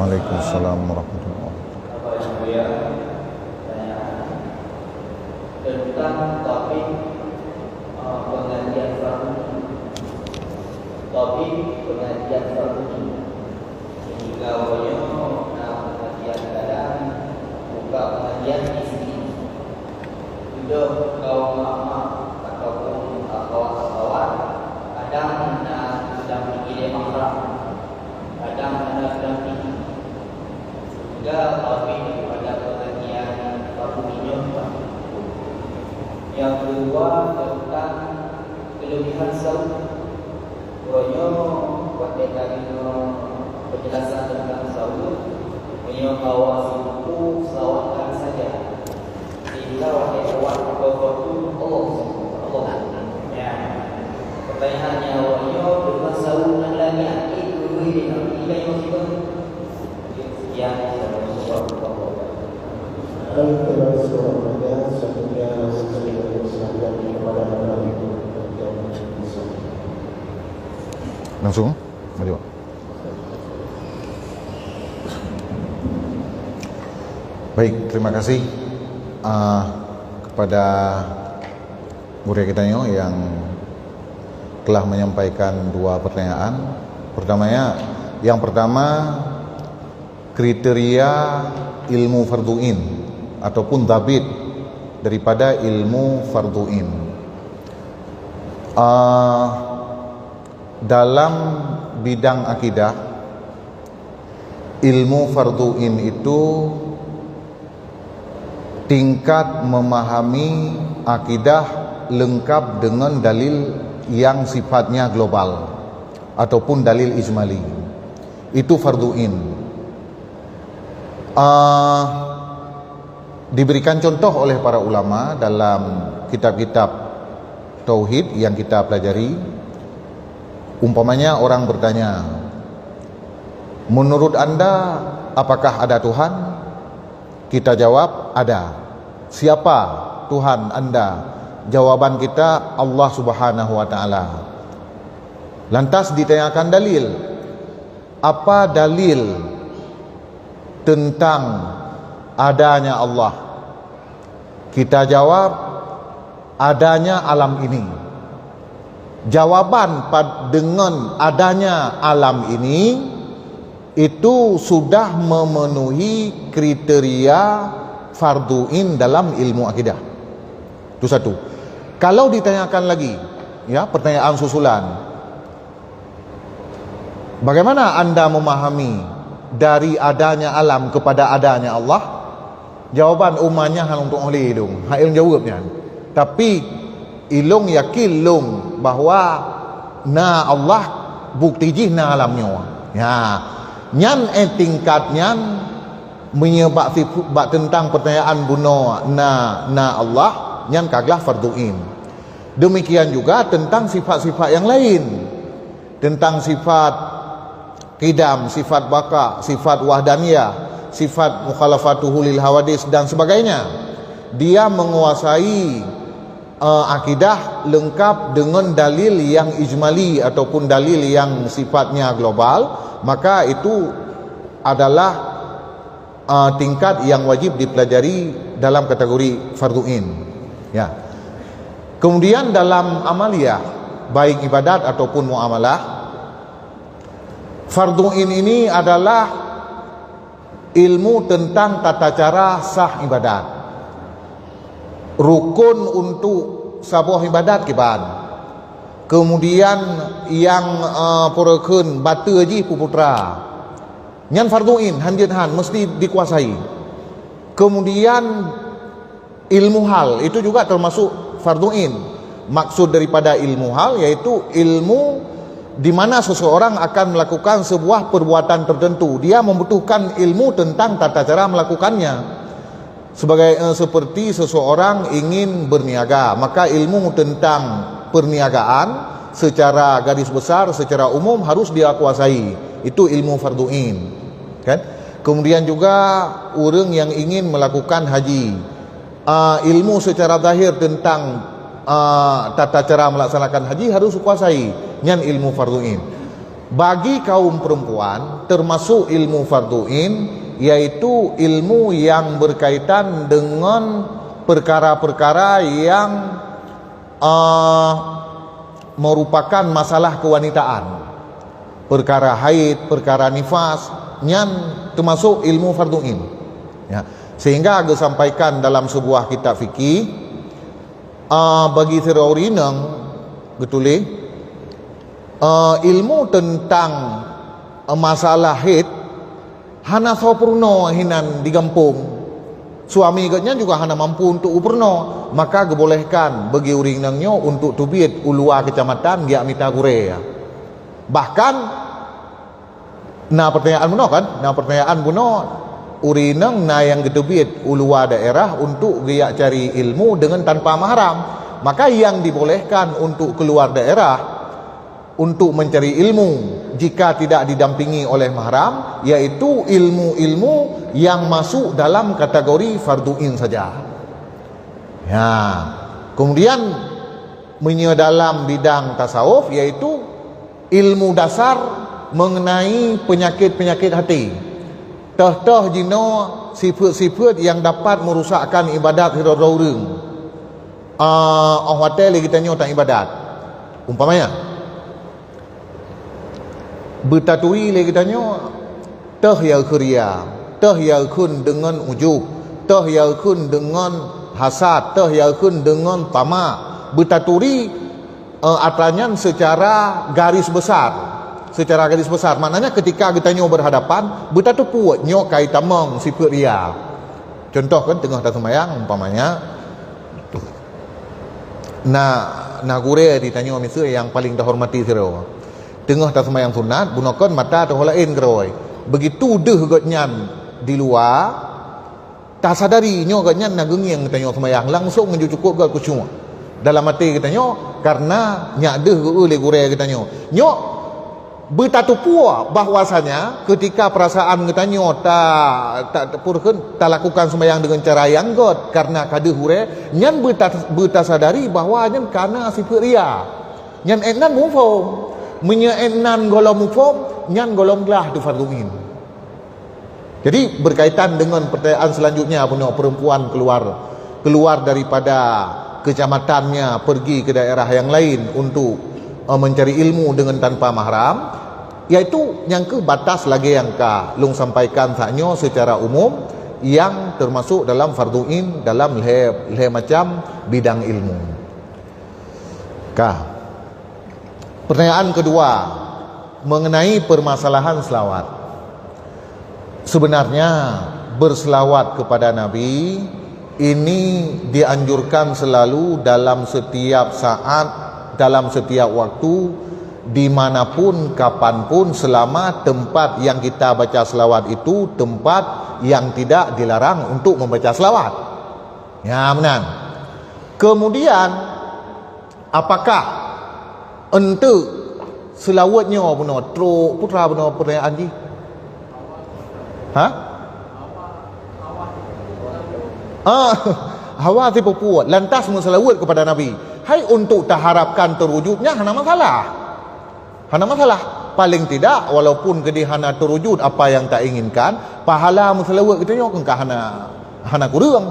A: Waalaikumsalam warahmatullahi wabarakatuh.
C: Bapak Ibu ya, tentang topik pengajian fardu. Topik pengajian fardu. Jika awalnya pengajian kadang buka pengajian istri. Juga kaum mama ataupun kawan-kawan kadang sedang dikirim mahram, kadang sedang tinggi. Juga topik daripada pengajian fardu minum. Yang kedua tentang kelebihan saum. Royo pada kali penjelasan tentang saum, royo bawa buku sawakan saja. Sehingga wahai waktu Allah. Ya. Pertanyaannya royo dengan saum lagi itu ini yang kita yang
B: Al-Quran Surah Al-Ma'idah satunya sekali bersilakan kepada Nabi dan
A: Langsung, mari Pak. Baik, terima kasih kepada murid kita yang telah menyampaikan dua pertanyaan. Yang pertama, kriteria ilmu fardu'in ataupun dhabit daripada ilmu fardu'in. Dalam bidang akidah, ilmu fardu'in itu tingkat memahami akidah lengkap dengan dalil yang sifatnya global ataupun dalil ijmali. Itu fardu'in. Diberikan contoh oleh para ulama dalam kitab-kitab tauhid yang kita pelajari. Umpamanya orang bertanya, menurut anda apakah ada Tuhan? Kita jawab, ada. Siapa Tuhan anda? Jawaban kita, Allah Subhanahu wa ta'ala. Lantas ditanyakan dalil. Apa dalil tentang adanya Allah? Kita jawab, adanya alam ini. Jawaban dengan adanya alam ini itu sudah memenuhi kriteria fardu'in dalam ilmu akidah. Itu satu. Kalau ditanyakan lagi, ya, pertanyaan susulan, bagaimana anda memahami dari adanya alam kepada adanya Allah? Jawaban umumnya hang untuk oleh dong. Hak ilmu jawabnya. Tapi ilung yakin lung bahawa na Allah bukti jih na alamnya. Ya. Nyan tingkat nyan menyebab tentang pertanyaan buno na Allah nyan kaglah fardu'in. Demikian juga tentang sifat-sifat yang lain. Tentang sifat qidam, sifat baka, sifat wahdaniyah, sifat mukhalafatuhu lil hawadis dan sebagainya. Dia menguasai akidah lengkap dengan dalil yang ijmali ataupun dalil yang sifatnya global, maka itu adalah tingkat yang wajib dipelajari dalam kategori fardu'in. Ya. Kemudian dalam amaliyah, baik ibadat ataupun muamalah, fardu'in ini adalah ilmu tentang tata cara sah ibadat. Rukun untuk sebuah ibadat kiban. Kemudian yang purakeun batu haji puputra. Nyan fardu'in hanjin mesti dikuasai. Kemudian ilmu hal itu juga termasuk fardu'in. Maksud daripada ilmu hal yaitu ilmu di mana seseorang akan melakukan sebuah perbuatan tertentu. Dia membutuhkan ilmu tentang tata cara melakukannya. Seperti seseorang ingin berniaga, maka ilmu tentang perniagaan secara garis besar, secara umum harus dia kuasai. Itu ilmu fardu'in, kan? Kemudian juga orang yang ingin melakukan haji, ilmu secara zahir tentang tata cara melaksanakan haji harus kuasai. Nyan ilmu fardu'in. bagi kaum perempuan termasuk ilmu fardu'in, yaitu ilmu yang berkaitan dengan perkara-perkara yang merupakan masalah kewanitaan, perkara haid, perkara nifas, yang termasuk ilmu fardu'in, ya. Sehingga aku sampaikan dalam sebuah kitab fikih, bagi teori nang betul ilmu tentang masalah haid hana sempurna hinan digampung. Suami katnya juga hana mampu untuk upurno, maka dibolehkan bagi uring nangnya untuk tubit ulua kecamatan dia minta gure. Bahkan pertanyaan buno kan, pertanyaan buno urinang yang getubit ulua daerah untuk dia cari ilmu dengan tanpa mahram, maka yang dibolehkan untuk keluar daerah untuk mencari ilmu jika tidak didampingi oleh mahram, yaitu ilmu-ilmu yang masuk dalam kategori fardu'in saja. Ya. Kemudian dalam bidang tasawuf, yaitu ilmu dasar mengenai penyakit-penyakit hati. Tah-tah jino sifat-sifat yang dapat merusakkan ibadat hirau-rauring. Hotel kita nyota ibadat. Umpamanya bertatui lagi tanya tah yang keria, tah yang kun dengan ujub, tah yang kun dengan hasad, tah yang kun dengan tamak. Bertaturi atranya secara garis besar, maknanya ketika kita nyo berhadapan bertatu puat nyo kai tamang sifat ria. Contoh kan tengah tak sembahyang umpamanya gure ditanya misal yang paling terhormati siro tengah tak sembahyang sunat gunakan mata terholain keroi, begitu deh gotnyan di luar tak sadari nyo gotnyan nagengeng tanya sembahyang langsung mencukup got kusyuk dalam hati kita nyo, karena nyak deh oleh gure kita nyo bertatu pua bahwasanya ketika perasaan kita nyo tak lakukan sembahyang dengan cara yang got karena kade hure nyan berta sadari bahwa nyan karena sifat ria, nyan enan mufom menyenan golong mufom nyan golong lah tu fardu'in. Jadi berkaitan dengan pertanyaan selanjutnya, perempuan keluar daripada kecamatannya pergi ke daerah yang lain untuk mencari ilmu dengan tanpa mahram, yaitu yang ke batas lagi yang lung sampaikan saknyo secara umum yang termasuk dalam fardu'in dalam le macam bidang ilmu. Pertanyaan kedua mengenai permasalahan selawat. Sebenarnya berselawat kepada Nabi ini dianjurkan selalu dalam setiap saat, dalam setiap waktu, dimanapun, kapanpun, selama tempat yang kita baca selawat itu tempat yang tidak dilarang untuk membaca selawat. Ya benar. Kemudian apakah ente selawatnya benar tro putra benar pertanyaan ji? Hawa si popuat lantas menselawat kepada Nabi. Hai untuk tak harapkan terwujudnya hana masalah. Paling tidak walaupun kedihana terwujud apa yang tak inginkan, pahala menselawat kita nyo kengkah hana kurang.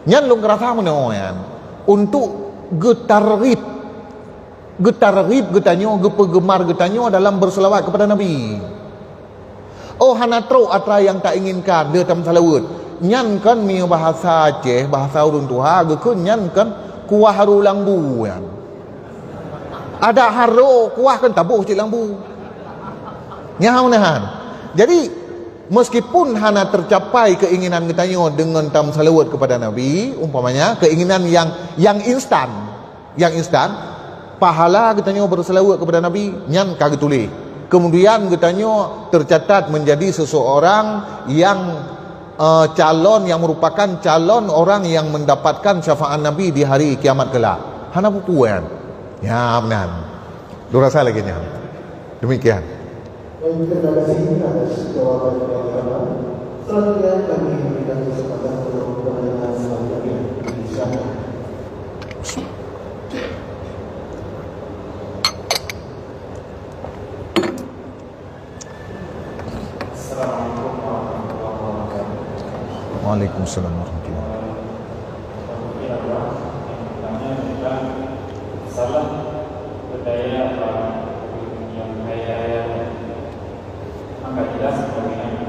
A: Nyan long kerasa menoyan untuk getarib getanyo gepegemar getanyo dalam berselawat kepada Nabi. Oh hana tro atra yang tak inginkan dia tam salawat. Nyan kan mi bahasa Aceh, bahasa ulun tuha gekun nyan kan kuah haru lambu yan. Ada haro kuah kan tabuh cik lambu. Nyahunahan. Jadi meskipun hana tercapai keinginan getanyo dengan tam salawat kepada Nabi, umpamanya keinginan yang instan, pahala getanyo berselawat kepada Nabi nyan kagak tulis. Kemudian getanyo tercatat menjadi seseorang yang calon yang merupakan calon orang yang mendapatkan syafaat Nabi di hari kiamat kelak. Hana pupuan. Ya benar. Durasa lagi nya. Demikian.
B: Terima kasih atas jawaban yang pertama. Selanjutnya kami memberikan kesempatan untuk pertanyaan selanjutnya. Silakan.
A: Waalaikumsalam warahmatullahi
D: salah budaya yang kaya angka jelas bagaimana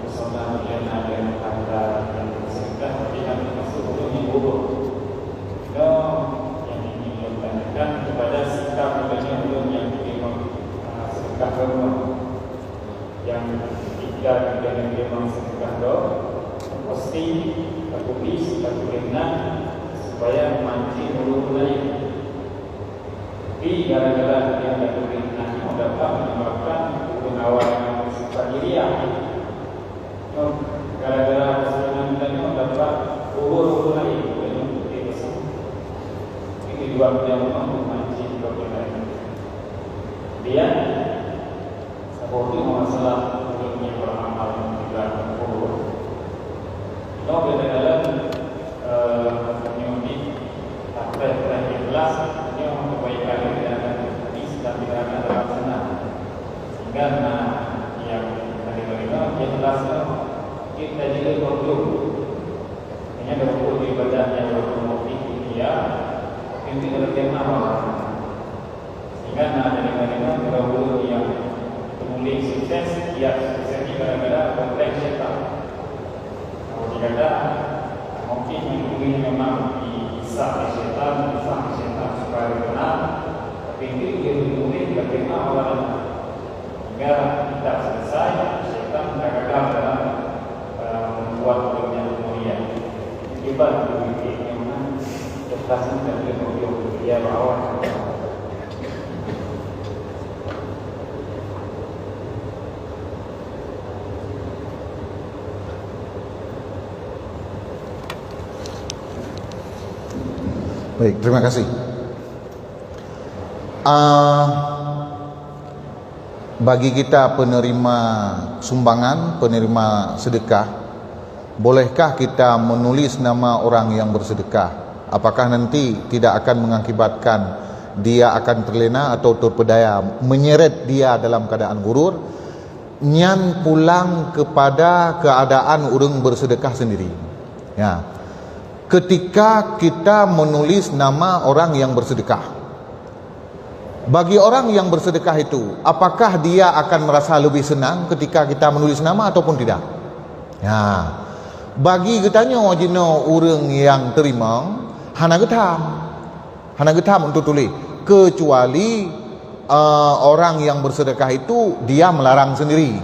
D: pesona yang ada kata yang bersedekah tapi kami masuk yang buruk itu yang ingin ditanyakan kepada sikap budaya yang memang sedekah rumah yang ketika dia memang sedekah pasti tertulis tertuliskan supaya memancing mulut lain. Tapi gara-gara dia ada tertuliskan dapat menyebabkan hubungan awal yang bersifat diriah. Gara-gara kesenangan tadi dapat hubungan lain yang bersifat. Ini dua yang memancing mulut lain. Dia seperti masalah mulutnya beramal juga hubungan. Kalau kita dalam menyundi sampai ikhlas, hanya kebaikan dan hadis dan tidak dalam sana. Sehingga yang tadi-tadi ikhlas kita juga perlu hanya perlu ibadahnya bermotif dia ini terkena apa? Sehingga tadi-tadi perlu yang menulis sukses dia suksesnya gara-gara kompleks syaitan. Kata mungkin ini memang bisa syaitan supaya benar, tapi ini dia mungkin bagaimana awalnya hingga tidak selesai syaitan gagal dalam membuat dunia mulia. Akibat begitu memang kepastian dan kemudian dia bawa.
A: Baik, terima kasih. Bagi kita penerima sumbangan, penerima sedekah, bolehkah kita menulis nama orang yang bersedekah? Apakah nanti tidak akan mengakibatkan dia akan terlena atau terpedaya, menyeret dia dalam keadaan gurur, nyan pulang kepada keadaan orang bersedekah sendiri. Ya. Ketika kita menulis nama orang yang bersedekah, bagi orang yang bersedekah itu, apakah dia akan merasa lebih senang ketika kita menulis nama ataupun tidak? Ya, bagi kitanya wajino orang yang terima, hana getam untuk tulis, kecuali orang yang bersedekah itu dia melarang sendiri,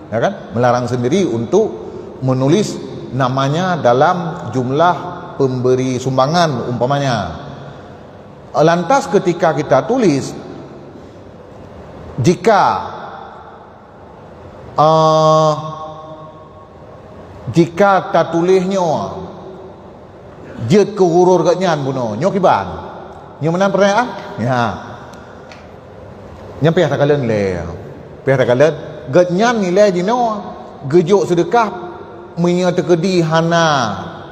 A: ya kan? Melarang sendiri untuk menulis namanya dalam jumlah pemberi sumbangan umpamanya. Lantas ketika kita tulis, jika tak tulisnya jet kehurur katnyan buno nyokiban nyo menan perayaan ya nyampe tak kalen le pe tak kalen gatnyan nilai dino gejuk sedekah menye tekedi hana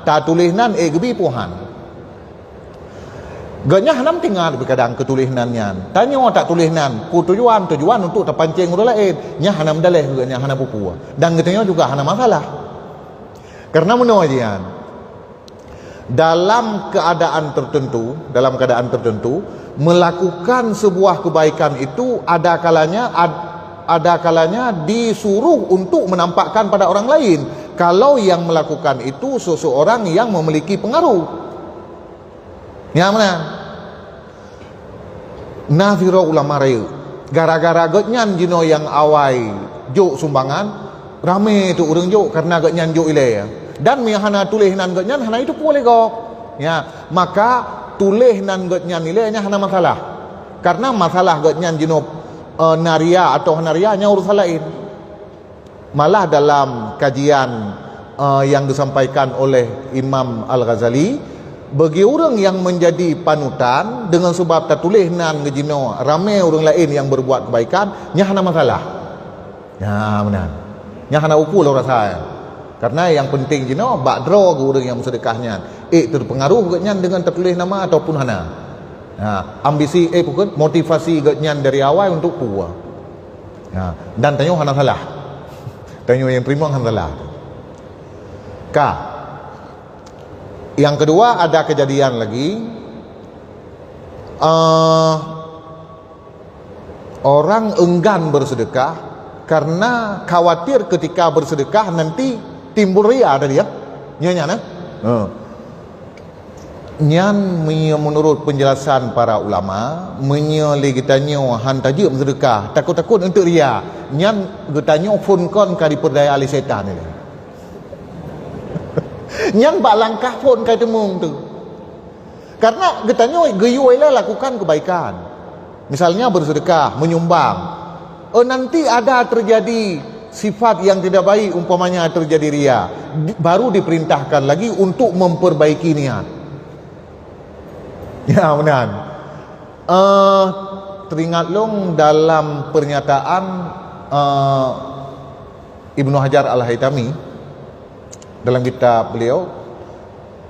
A: tak tulisnan gebi puhan. Ganya hanam tinggal kadang ketulisnannya. Tanya tak tulisnan, ku tujuan untuk terpancing orang lain. Nya hanam daleh ganya hanam pupu. Dan katanya juga hanam masalah. Karena menawajian dalam keadaan tertentu melakukan sebuah kebaikan itu ada kalanya disuruh untuk menampakkan pada orang lain. Kalau yang melakukan itu seseorang yang memiliki pengaruh. Ya mana? Nazira ulama raya. Gara-gara gotnyan jino yang awai juk sumbangan, rame itu orang juk karena gotnyan juk ile ya. Dan mihana tulisnan gotnyan hana itu boleh kok. Ya, maka tulisnan gotnyan ile nya hana masalah. Karena masalah gotnyan jino naria atau hanarianya urusan lain. Malah dalam kajian yang disampaikan oleh Imam Al-Ghazali, bagi orang yang menjadi panutan dengan sebab tak tulis nan ngejino ramai orang lain yang berbuat kebaikan, nya hana masalah. Ya benar. Nya hana ukul orang saya. Karena yang penting jino bakdro ke orang yang sedekahnya. Terpengaruh gatnya dengan tertulis nama ataupun hana. Ya, ambisi bukan motivasi gatnya dari awal untuk puas. Ya, dan tanya hana salah. Tanya yang terima hana salah. Ka Yang kedua, ada kejadian lagi, orang enggan bersedekah karena khawatir ketika bersedekah nanti timbul ria tadi ya. Nyanyi Nyan menurut penjelasan para ulama, lagi tanya han tajuk bersedekah, takut-takut untuk ria. Nyan getanya phone kon ka diperdaya oleh setan ni. Nyan bak langkah pun kai temung tu. Karena getanya geyuilah lakukan kebaikan. Misalnya bersedekah, menyumbang. Nanti ada terjadi sifat yang tidak baik, umpamanya terjadi ria. Baru diperintahkan lagi untuk memperbaiki niat. Ya benar. Teringat long dalam pernyataan Ibnu Hajar Al-Haytami dalam kitab beliau,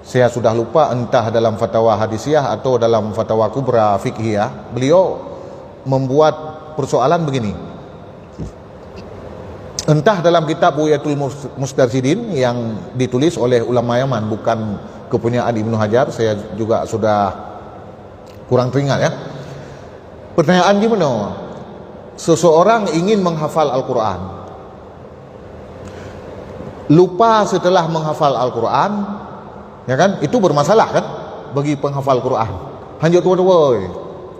A: saya sudah lupa entah dalam fatwa hadisiyah atau dalam fatwa kubra fiqhiyah, beliau membuat persoalan begini. Entah dalam kitab Buyatul Mustarsidin yang ditulis oleh ulama Yaman, bukan kepunyaan Ibnu Hajar, saya juga sudah kurang teringat ya. Pertanyaan gimana? Seseorang ingin menghafal Al-Quran, lupa setelah menghafal Al-Quran, ya kan? Itu bermasalah kan bagi penghafal Quran. Hanjut tua-tua.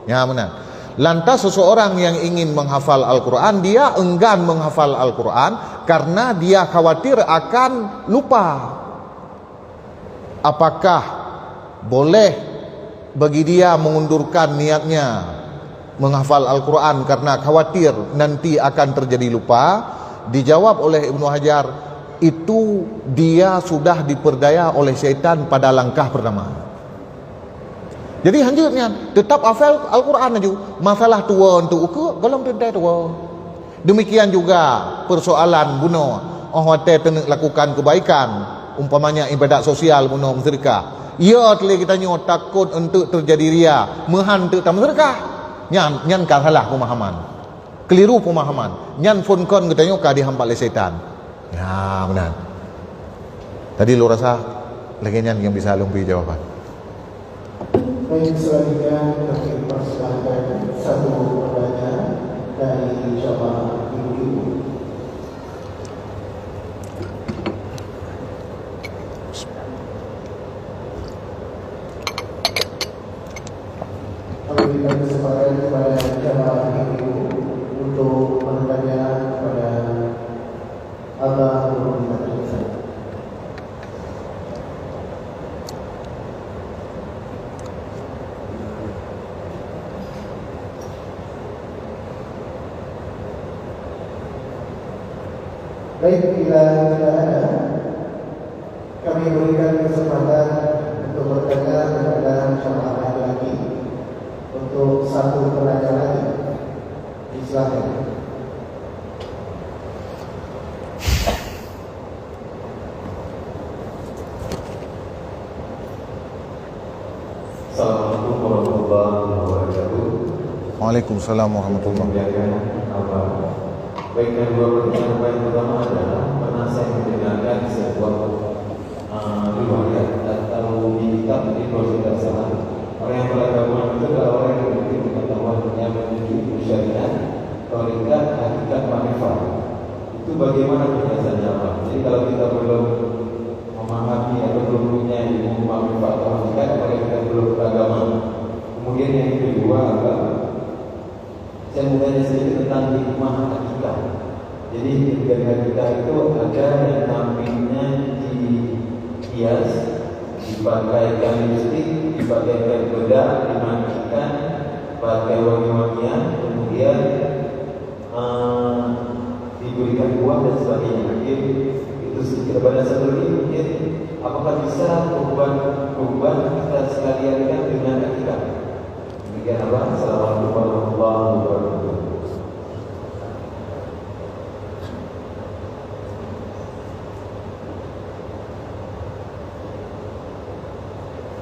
A: Ya benar. Lantas seseorang yang ingin menghafal Al-Quran, dia enggan menghafal Al-Quran karena dia khawatir akan lupa. Apakah boleh bagi dia mengundurkan niatnya menghafal Al-Quran karena khawatir nanti akan terjadi lupa? Dijawab oleh Ibnu Hajar, itu dia sudah diperdaya oleh syaitan pada langkah pertama. Jadi hanjutnya tetap hafal Al-Quran aja. Masalah tua untuk ukur golong tentai tua. Demikian juga persoalan buno hotel lakukan kebaikan, umpamanya ibadat sosial buno sedekah. Ya telah kita takut untuk terjadi ria, mehan untuk tak sedekah. Nyan kan salah pemahaman, keliru pemahaman. Nyan phone kon kita ka dihampak oleh setan. Ya benar. Tadi lu rasa lagi nyan yang bisa lumpi jawaban.
B: Baik, selanjutnya kami persilahkan satu pertanyaan dari jamaah ibu-ibu. Kami berikan kesempatan kepada jamaah ibu-ibu untuk bertanya kepada Abah Nurul Izzat. Baik, bila tidak ada, kami berikan kesempatan untuk bertanya kepada jamaah laki-laki untuk satu pertanyaan lagi. Silakan.
E: Assalamualaikum warahmatullahi wabarakatuh.
A: Waalaikumsalam warahmatullahi
E: wabarakatuh. Baik, yang dua pertanyaan yang pertama adalah pernah saya mendengarkan sebuah riwayat atau di kitab ini kalau tidak salah, orang yang beragama itu adalah orang yang memiliki pengetahuan yang memiliki syariat, torikat, hakikat, manfaat. Itu bagaimana penjelasannya Pak? Jadi kalau kita belum memahami atau belum punya ilmu manfaat atau hakikat, maka kita belum beragama. Kemudian yang kedua adalah saya mau tanya sedikit tentang hikmah hakikat. Jadi dari hakikat itu ada yang namanya dihias, dipakaikan lipstik, dipakaikan bedak, dimandikan, pakai wangi-wangian, kemudian diberikan buah dan sebagainya. Mungkin itu sedikit pada satu ini mungkin apakah bisa kurban kita sekalian dengan hakikat? Demikian Allah. Assalamualaikum warahmatullahi wabarakatuh.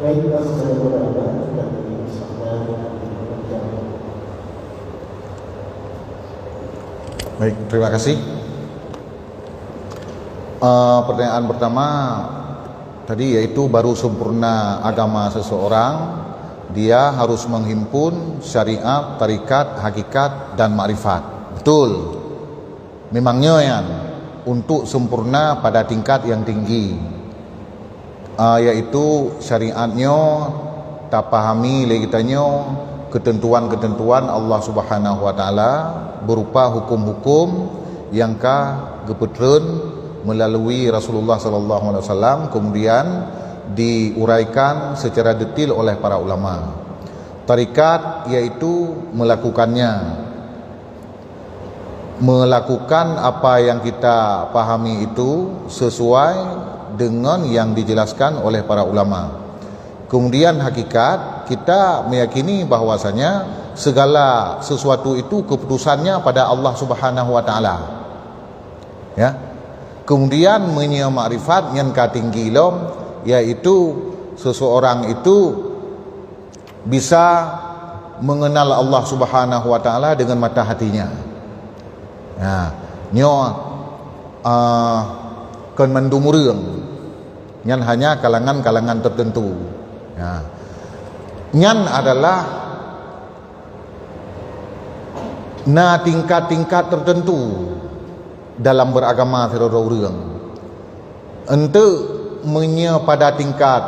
B: Baik, kita selesai berada dan bersama.
A: Baik, terima kasih. Pertanyaan pertama, tadi, yaitu baru sempurna agama seseorang dia harus menghimpun syariat, tarikat, hakikat dan makrifat. Betul, memangnya yang untuk sempurna pada tingkat yang tinggi, yaitu syariatnya tak pahami lagi kitanya ketentuan-ketentuan Allah Subhanahu wa taala berupa hukum-hukum yang gepetreun melalui Rasulullah sallallahu alaihi wasallam, kemudian diuraikan secara detail oleh para ulama. Tarikat yaitu melakukan apa yang kita pahami itu sesuai dengan yang dijelaskan oleh para ulama. Kemudian hakikat, kita meyakini bahwasanya segala sesuatu itu keputusannya pada Allah Subhanahu wa taala. Ya. Kemudian menya makrifat yang katinggi lom, yaitu seseorang itu bisa mengenal Allah Subhanahu wa taala dengan mata hatinya. Nah, nyo kon mendumurung nyan hanya kalangan-kalangan tertentu. Nah, nyan adalah tingkat-tingkat tertentu dalam beragama tirada urang. Ente menya pada tingkat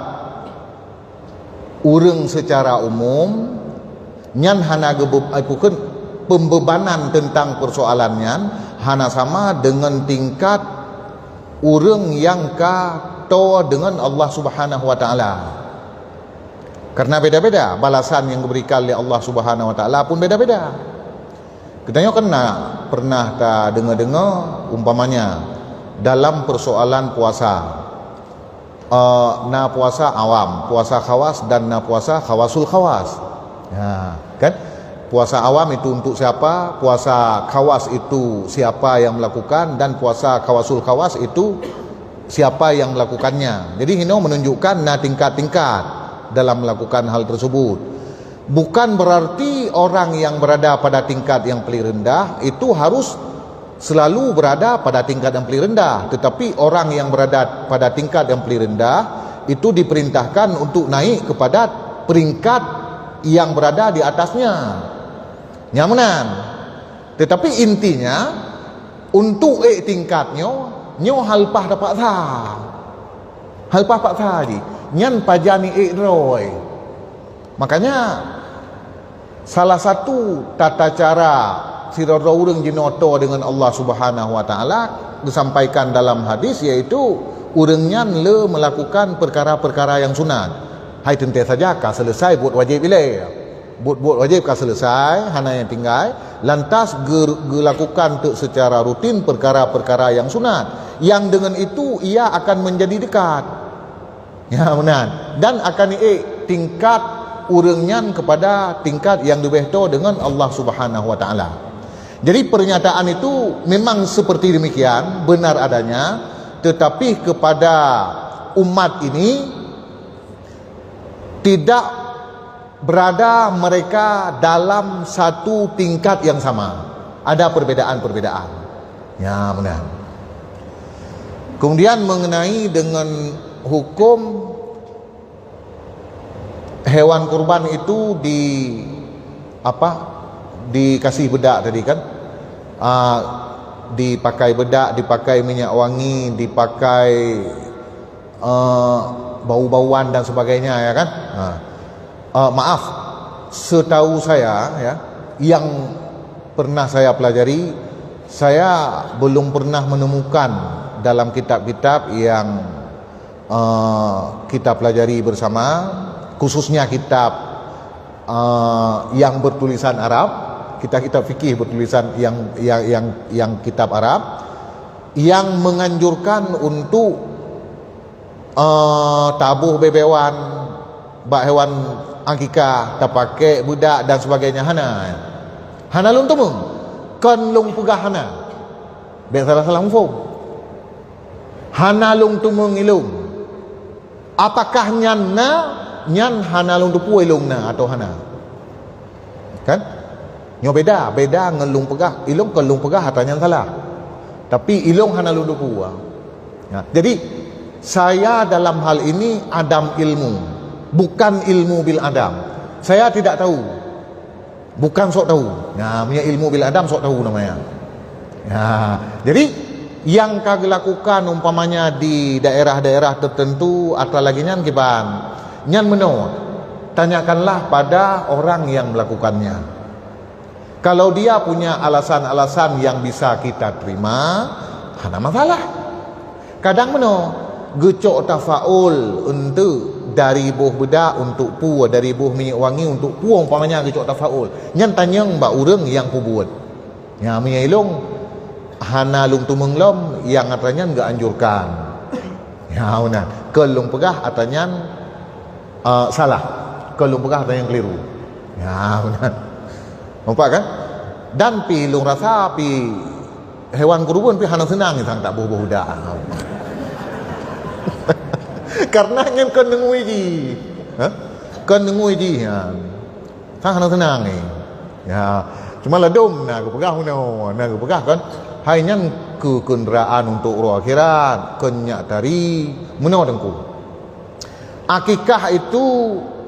A: urang secara umum, nyan hana gebeb pembebanan tentang persoalannya hana sama dengan tingkat urang yang to dengan Allah Subhanahu wa taala. Karena beda-beda balasan yang diberikan oleh Allah Subhanahu wa taala pun beda-beda. Katanya pernah tak dengar-dengar umpamanya dalam persoalan puasa, puasa awam, puasa khawas dan puasa khawasul khawas. Ya, kan? Puasa awam itu untuk siapa? Puasa khawas itu siapa yang melakukan, dan puasa khawasul khawas itu siapa yang melakukannya. Jadi ini menunjukkan tingkat-tingkat dalam melakukan hal tersebut. Bukan berarti orang yang berada pada tingkat yang paling rendah itu harus selalu berada pada tingkat yang paling rendah, tetapi orang yang berada pada tingkat yang paling rendah itu diperintahkan untuk naik kepada peringkat yang berada di atasnya. Nyamanan. Tetapi intinya untuk tingkatnya nyo halpah dapat tha. Halpah pak tadi. Nyan pajani roy. Makanya salah satu tata cara sirara urang jinoto dengan Allah Subhanahu wa taala disampaikan dalam hadis, yaitu urang nyan le melakukan perkara-perkara yang sunat. Hai tentu saja ka selesai buat wajib ile. Buat wajib ka selesai, hana yang tinggal, lantas lakukan secara rutin perkara-perkara yang sunat. Yang dengan itu ia akan menjadi dekat. Ya benar. Dan akan tingkat urangnya kepada tingkat yang dibeto dengan Allah Subhanahu wa taala. Jadi pernyataan itu memang seperti demikian, benar adanya, tetapi kepada umat ini tidak berada mereka dalam satu tingkat yang sama. Ada perbedaan-perbedaan. Ya benar. Kemudian mengenai dengan hukum hewan kurban itu dikasih bedak tadi kan, dipakai bedak, dipakai minyak wangi, dipakai bau-bauan dan sebagainya, ya kan. Maaf, setahu saya ya, yang pernah saya pelajari, saya belum pernah menemukan dalam kitab-kitab yang kita pelajari bersama, khususnya kitab yang bertulisan Arab, kitab fikih bertulisan yang kitab Arab, yang menganjurkan untuk tabuh bebewan, bak hewan angkika, tak pakai budak dan sebagainya. Hana lung temung, kon lung pegah hana, biar salah mufum. Hana lung temung ilung. Apakah nyan hana lung tupu ilung na atau hana? Kan? Nyo beda ngelung pegah, ilung kelung pegah hatanya salah. Tapi ilung hana lung tupu. Ya. Jadi Saya dalam hal ini adam ilmu, bukan ilmu bil adam. Saya tidak tahu, bukan sok tahu. Nah, punya ilmu bil adam sok tahu namanya. Ya, jadi yang kagak lakukan umpamanya di daerah-daerah tertentu atau lagi nyan kiban, nyan meno, tanyakanlah pada orang yang melakukannya. Kalau dia punya alasan-alasan yang bisa kita terima, hana masalah. Kadang meno gecok tafaul untuk dari buh beda untuk pu, dari buh minyak wangi untuk pu, umpamanya gecok tafaul. Nyan tanyang mbak urang yang pu buat. Ya menyailung hana lung tumenglom yang atanya enggak anjurkan. Ya benar. Kelung pegah atanya salah. Kelung pegah atanya keliru. Ya benar. Nampak kan? Dan pi lung rasa pi hewan kurban pi hana senang sang tak buh-buh dah. Karena nyen kon nengui ji. Ha? Kon nengui ji ya. Sang hana senang ni. Ya, cuma ladum nak pegah nak pegah kan. Hanya ke kenderaan untuk roh akhirat, kenyak tari, menau dengku. Akikah itu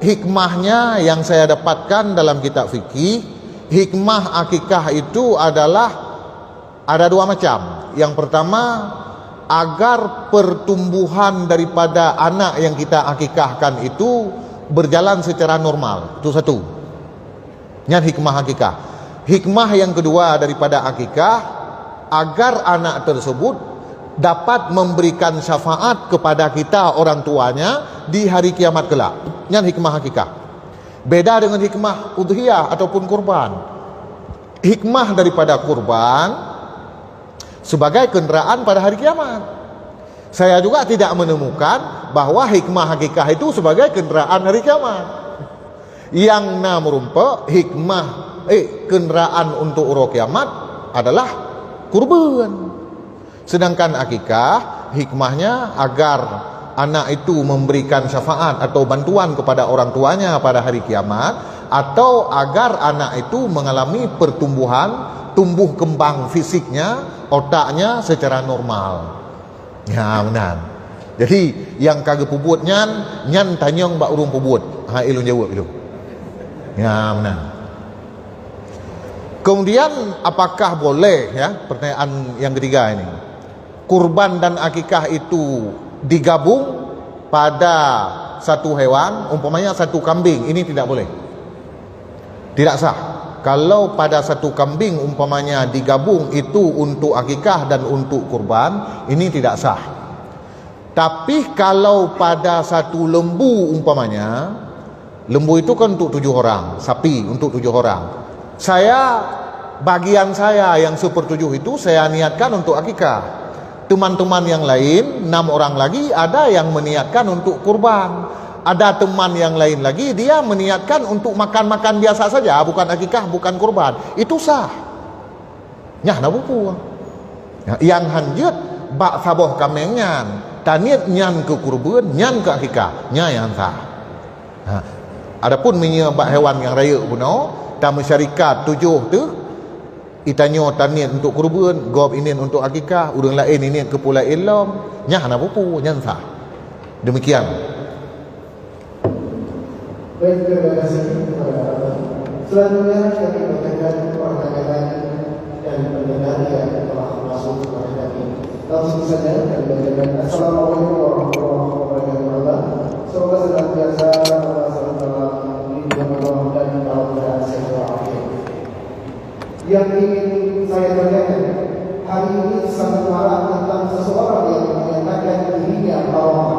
A: hikmahnya yang saya dapatkan dalam kitab fikih. Hikmah akikah itu adalah ada dua macam. Yang pertama, agar pertumbuhan daripada anak yang kita akikahkan itu berjalan secara normal. Itu satu. Ini hikmah akikah. Hikmah yang kedua daripada akikah, agar anak tersebut dapat memberikan syafaat kepada kita orang tuanya di hari kiamat kelak. Ini hikmah hakikah. Beda dengan hikmah udhiyah ataupun kurban. Hikmah daripada kurban sebagai kenderaan pada hari kiamat. Saya juga tidak menemukan bahwa hikmah hakikah itu sebagai kenderaan hari kiamat. Yang namurumpa hikmah kenderaan untuk roh kiamat adalah kurban. Sedangkan akikah hikmahnya agar anak itu memberikan syafaat atau bantuan kepada orang tuanya pada hari kiamat, atau agar anak itu mengalami pertumbuhan, tumbuh kembang fisiknya, otaknya secara normal. Ya benar. Jadi yang kagak pubut nyan tanyong mbak urung pubut. Ha ilun jawab itu. Ya benar. Kemudian apakah boleh, ya, pertanyaan yang ketiga ini, kurban dan akikah itu digabung pada satu hewan, umpamanya satu kambing, ini tidak boleh, tidak sah. Kalau pada satu kambing umpamanya digabung itu untuk akikah dan untuk kurban, ini tidak sah. Tapi kalau pada satu lembu umpamanya, lembu itu kan untuk 7 orang, sapi untuk 7 orang, bagian saya yang 1/7 itu saya niatkan untuk akikah. Teman-teman yang lain 6 orang lagi ada yang meniatkan untuk kurban. Ada teman yang lain lagi dia meniatkan untuk makan-makan biasa saja, bukan akikah, bukan kurban. Itu sah. Nyah na buku. Yang hanjut bak saboh kamengnya, taniat nyan ke kurban, nyan ke akikah, nya yang sah. Adapun menyebab hewan yang raya puno, ta masyarakat 7 tu itanyo taniat untuk kurban, gob ini untuk akikah, urang lain ini ke pula ilom, nyah na pupu nyan sah. Demikian.
B: Baik, terima kasih kepada Anda. Selanjutnya kami bacakan pertanyaan dan pendengar yang telah masuk kepada kami. Langsung saja kami bacakan. Assalamualaikum warahmatullahi wabarakatuh. Semoga senantiasa selalu dalam lindungan Allah dan dalam sehat walafiat. Yang ingin saya tanyakan, hari ini sangat marah tentang seseorang yang menyatakan dirinya karomah.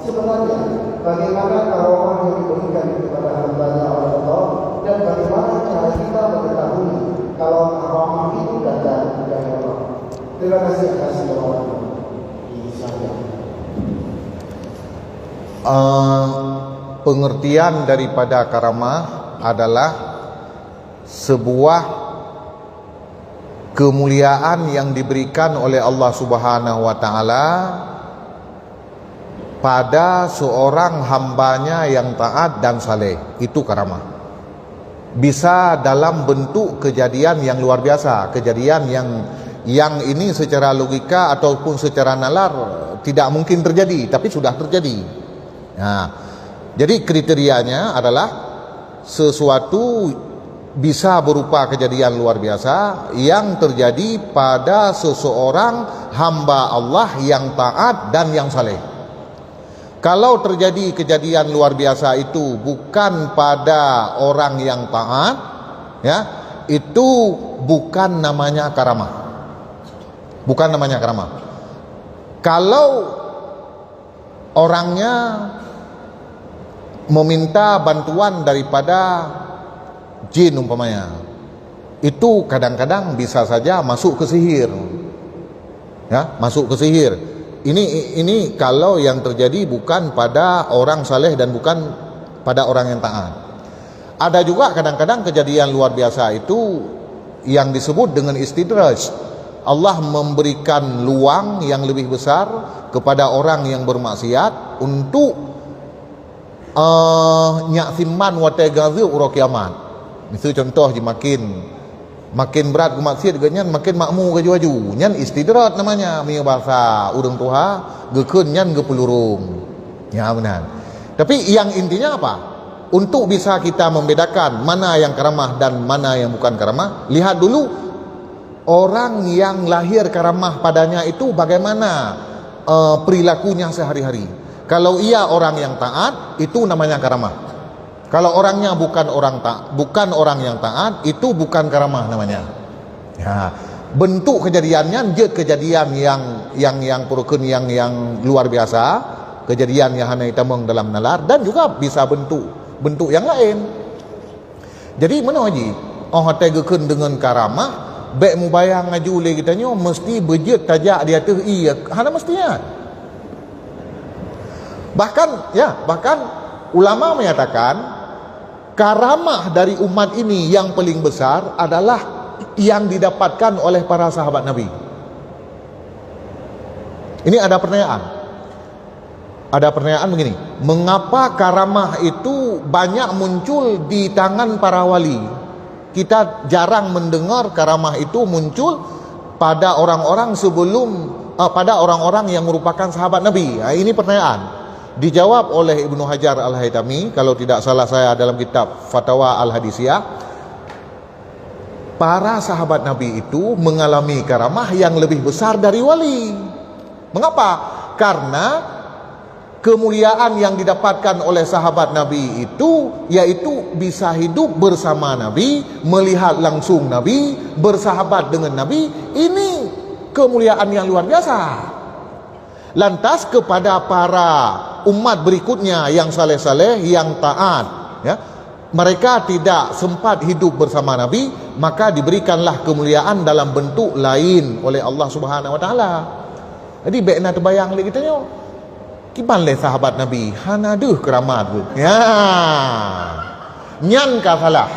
B: Sebenarnya bagaimana karomah yang diberikan kepada hamba-Nya oleh Allah, dan bagaimana cara kita mengetahui kalau karomah itu datang dari Allah? Terima kasih atas jawaban saya.
A: Pengertian daripada karamah adalah sebuah kemuliaan yang diberikan oleh Allah Subhanahu wa taala pada seorang hambanya yang taat dan saleh. Itu karamah. Bisa dalam bentuk kejadian yang luar biasa, kejadian yang ini secara logika ataupun secara nalar tidak mungkin terjadi, tapi sudah terjadi. Nah, jadi kriterianya adalah sesuatu bisa berupa kejadian luar biasa yang terjadi pada seseorang hamba Allah yang taat dan yang saleh. Kalau terjadi kejadian luar biasa itu bukan pada orang yang taat, ya, itu bukan namanya karamah. Bukan namanya karamah. Kalau orangnya meminta bantuan daripada jin umpamanya, itu kadang-kadang bisa saja masuk ke sihir, ya, masuk ke sihir. Ini kalau yang terjadi bukan pada orang saleh dan bukan pada orang yang taat. Ada juga kadang-kadang kejadian luar biasa itu yang disebut dengan istidraj. Allah memberikan luang yang lebih besar kepada orang yang bermaksiat untuk nyaksimman wa tagazu ura kiamat. Itu contoh je makin berat ke maksiat genyan makin makmu ke jaju. Nyan istidrat namanya mi bahasa urang Tuha gekeun nyan ge pelurung. Ya benar. Tapi yang intinya apa? Untuk bisa kita membedakan mana yang karamah dan mana yang bukan karamah, lihat dulu orang yang lahir karamah padanya itu bagaimana perilakunya sehari-hari. Kalau ia orang yang taat, itu namanya karamah. Kalau orangnya bukan orang yang taat, itu bukan karamah namanya. Ya, bentuk kejadiannya je kejadian yang purukun yang luar biasa, kejadian yang hanya ditemung dalam nalar, dan juga bisa bentuk yang lain. Jadi mana haji? Oh tegekeun dengan karamah, baik mubayang ngaju le kitanya mesti bejet tajak dia tu iya, hana mestinya. Bahkan ulama menyatakan karamah dari umat ini yang paling besar adalah yang didapatkan oleh para sahabat Nabi. Ini ada pertanyaan begini, mengapa karamah itu banyak muncul di tangan para wali? Kita jarang mendengar karamah itu muncul pada orang-orang pada orang-orang yang merupakan sahabat Nabi. Ini pertanyaan. Dijawab oleh Ibnu Hajar Al-Haytami, kalau tidak salah saya, dalam kitab Fatwa Al-Hadisiyah. Para sahabat Nabi itu mengalami karamah yang lebih besar dari wali. Mengapa? Karena kemuliaan yang didapatkan oleh sahabat Nabi itu yaitu bisa hidup bersama Nabi, melihat langsung Nabi, bersahabat dengan Nabi. Ini kemuliaan yang luar biasa. Lantas kepada para umat berikutnya yang saleh-saleh, yang taat, ya, mereka tidak sempat hidup bersama Nabi, maka diberikanlah kemuliaan dalam bentuk lain oleh Allah Subhanahu wa taala. Jadi baikna terbayang lagi kita nyo. Kiban le sahabat Nabi, hana deuh keramat tu. Ya. Nyan ka salah.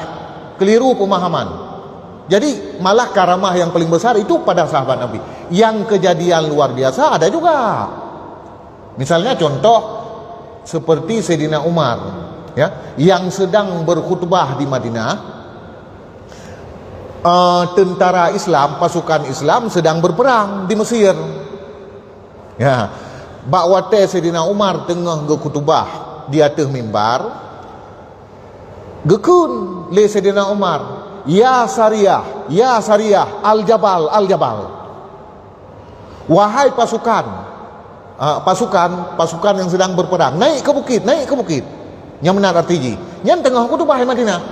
A: Keliru pemahaman. Jadi malah karamah yang paling besar itu pada sahabat Nabi. Yang kejadian luar biasa ada juga. Misalnya contoh seperti Sayyidina Umar, ya, yang sedang berkhutbah di Madinah. Tentara Islam, pasukan Islam sedang berperang di Mesir. Ya, bakwate Sayyidina Umar tengah berkhutbah di atas mimbar. Gekun le Sayyidina Umar, ya Sariyah, al-jabal, al-jabal. Wahai pasukan yang sedang berperang, naik ke bukit. Yang benar artinya, yang tengah khutbah di Madinah.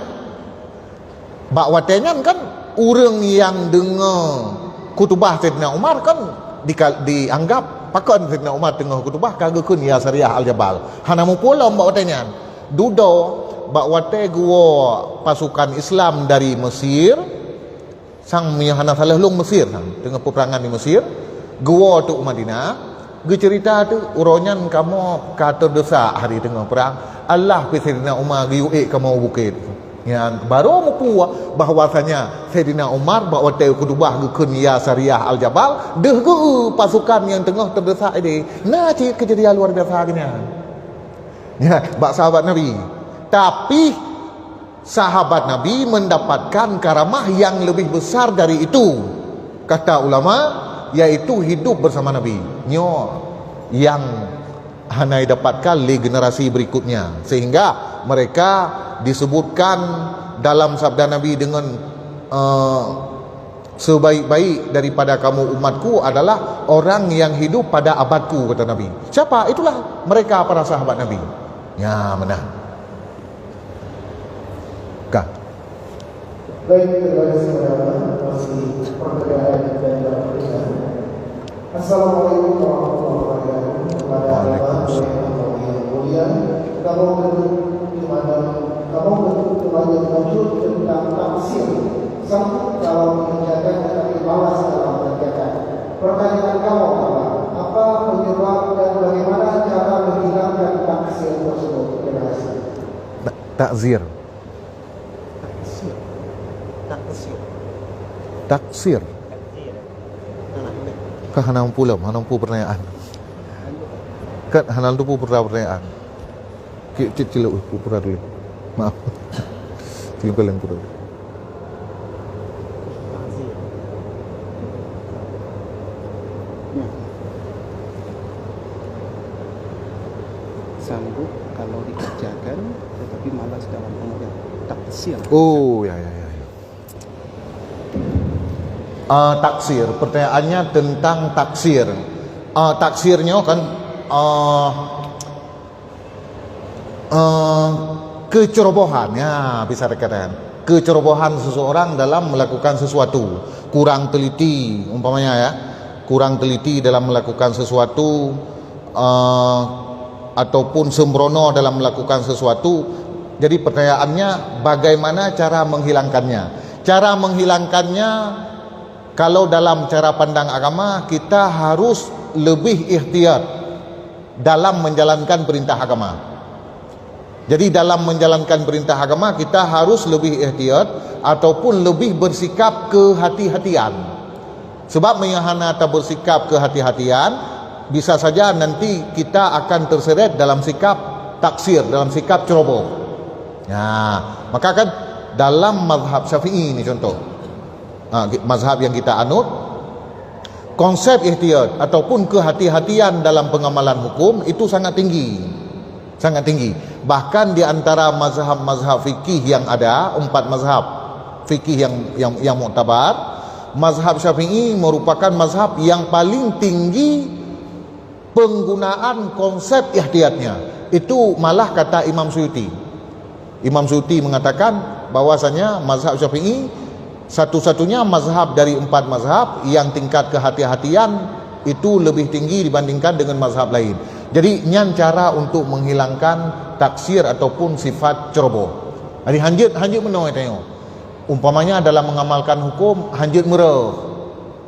A: Bakwate nyan kan orang yang dengar khutbah Sayyidina Umar kan dianggap pakon Sayyidina Umar tengah khutbah kagekun ya Sariyah al-jabal. Hana mupula bakwate nyan. Dudo bakwate gua pasukan Islam dari Mesir, sang miyahana salah long Mesir, tengah peperangan di Mesir, gua tu Madinah. Gue cerita tu uronyan kamu kata dosa hari tengah perang, Allah pe Sayyidina Umar giuik kamu bukit. Yang baru mupu bahwasanya Sayyidina Umar bawa teu khutbah gekeun ya Sariyah al-jabal, deuh geu pasukan yang tengah terdesak ini. Nah, kejadian luar biasa gini. Ya, bak sahabat Nabi. Tapi sahabat Nabi mendapatkan karamah yang lebih besar dari itu. Kata ulama, yaitu hidup bersama Nabi. Nyo, yang hanai dapatkan li generasi berikutnya, sehingga mereka disebutkan dalam sabda Nabi dengan sebaik-baik daripada kamu umatku adalah orang yang hidup pada abadku, kata Nabi. Siapa? Itulah mereka, para sahabat Nabi. Ya, mana? Kah?
B: Baik, terima kasih kepada masih perbedaan dan perbedaan. Assalamualaikum warahmatullahi wabarakatuh. Kepada Allah yang mulia, kamu kembali muncul tentang tafsir. Sanggup kalau mengerjakan tetapi malas dalam mengerjakan. Pertanyaan kamu apa penyebab dan bagaimana cara menghilangkan taksir tersebut? Terima kasih.
A: Takzir. Taksir. Kah hanam pula, hanam pu pertanyaan. Kat hanam tu pu pertanyaan. Cila pu pura dulu. Maaf. Cila kalian pura.
F: Sanggup kalau dikerjakan tetapi malas dalam pengerjaan. Taksir.
A: Oh, ya. Taksir, pertanyaannya tentang taksir. Taksirnya kan kecerobohan, ya bisa dikatakan kecerobohan seseorang dalam melakukan sesuatu, kurang teliti umpamanya ya, kurang teliti dalam melakukan sesuatu, ataupun sembrono dalam melakukan sesuatu. Jadi pertanyaannya bagaimana cara menghilangkannya? Cara menghilangkannya, kalau dalam cara pandang agama, kita harus lebih ihtiyat dalam menjalankan perintah agama. Jadi dalam menjalankan perintah agama, kita harus lebih ihtiyat ataupun lebih bersikap kehati-hatian. Sebab menyahana atau bersikap kehati-hatian, bisa saja nanti kita akan terseret dalam sikap taksir, dalam sikap ceroboh. Nah, maka kan dalam mazhab Syafi'i ini contoh, mazhab yang kita anut, konsep ihtiyat ataupun kehati-hatian dalam pengamalan hukum itu sangat tinggi, sangat tinggi. Bahkan di antara mazhab-mazhab fikih yang ada, 4 mazhab fikih yang muktabar, mazhab Syafi'i merupakan mazhab yang paling tinggi penggunaan konsep ihtiyatnya. Itu malah kata Imam Suyuti. Imam Suyuti mengatakan bahwasanya mazhab Syafi'i satu-satunya mazhab dari 4 mazhab yang tingkat kehati-hatian itu lebih tinggi dibandingkan dengan mazhab lain. Jadi nyan cara untuk menghilangkan taksir ataupun sifat ceroboh. Jadi hanjit menoi tengok. Umpamanya dalam mengamalkan hukum hanjit merah.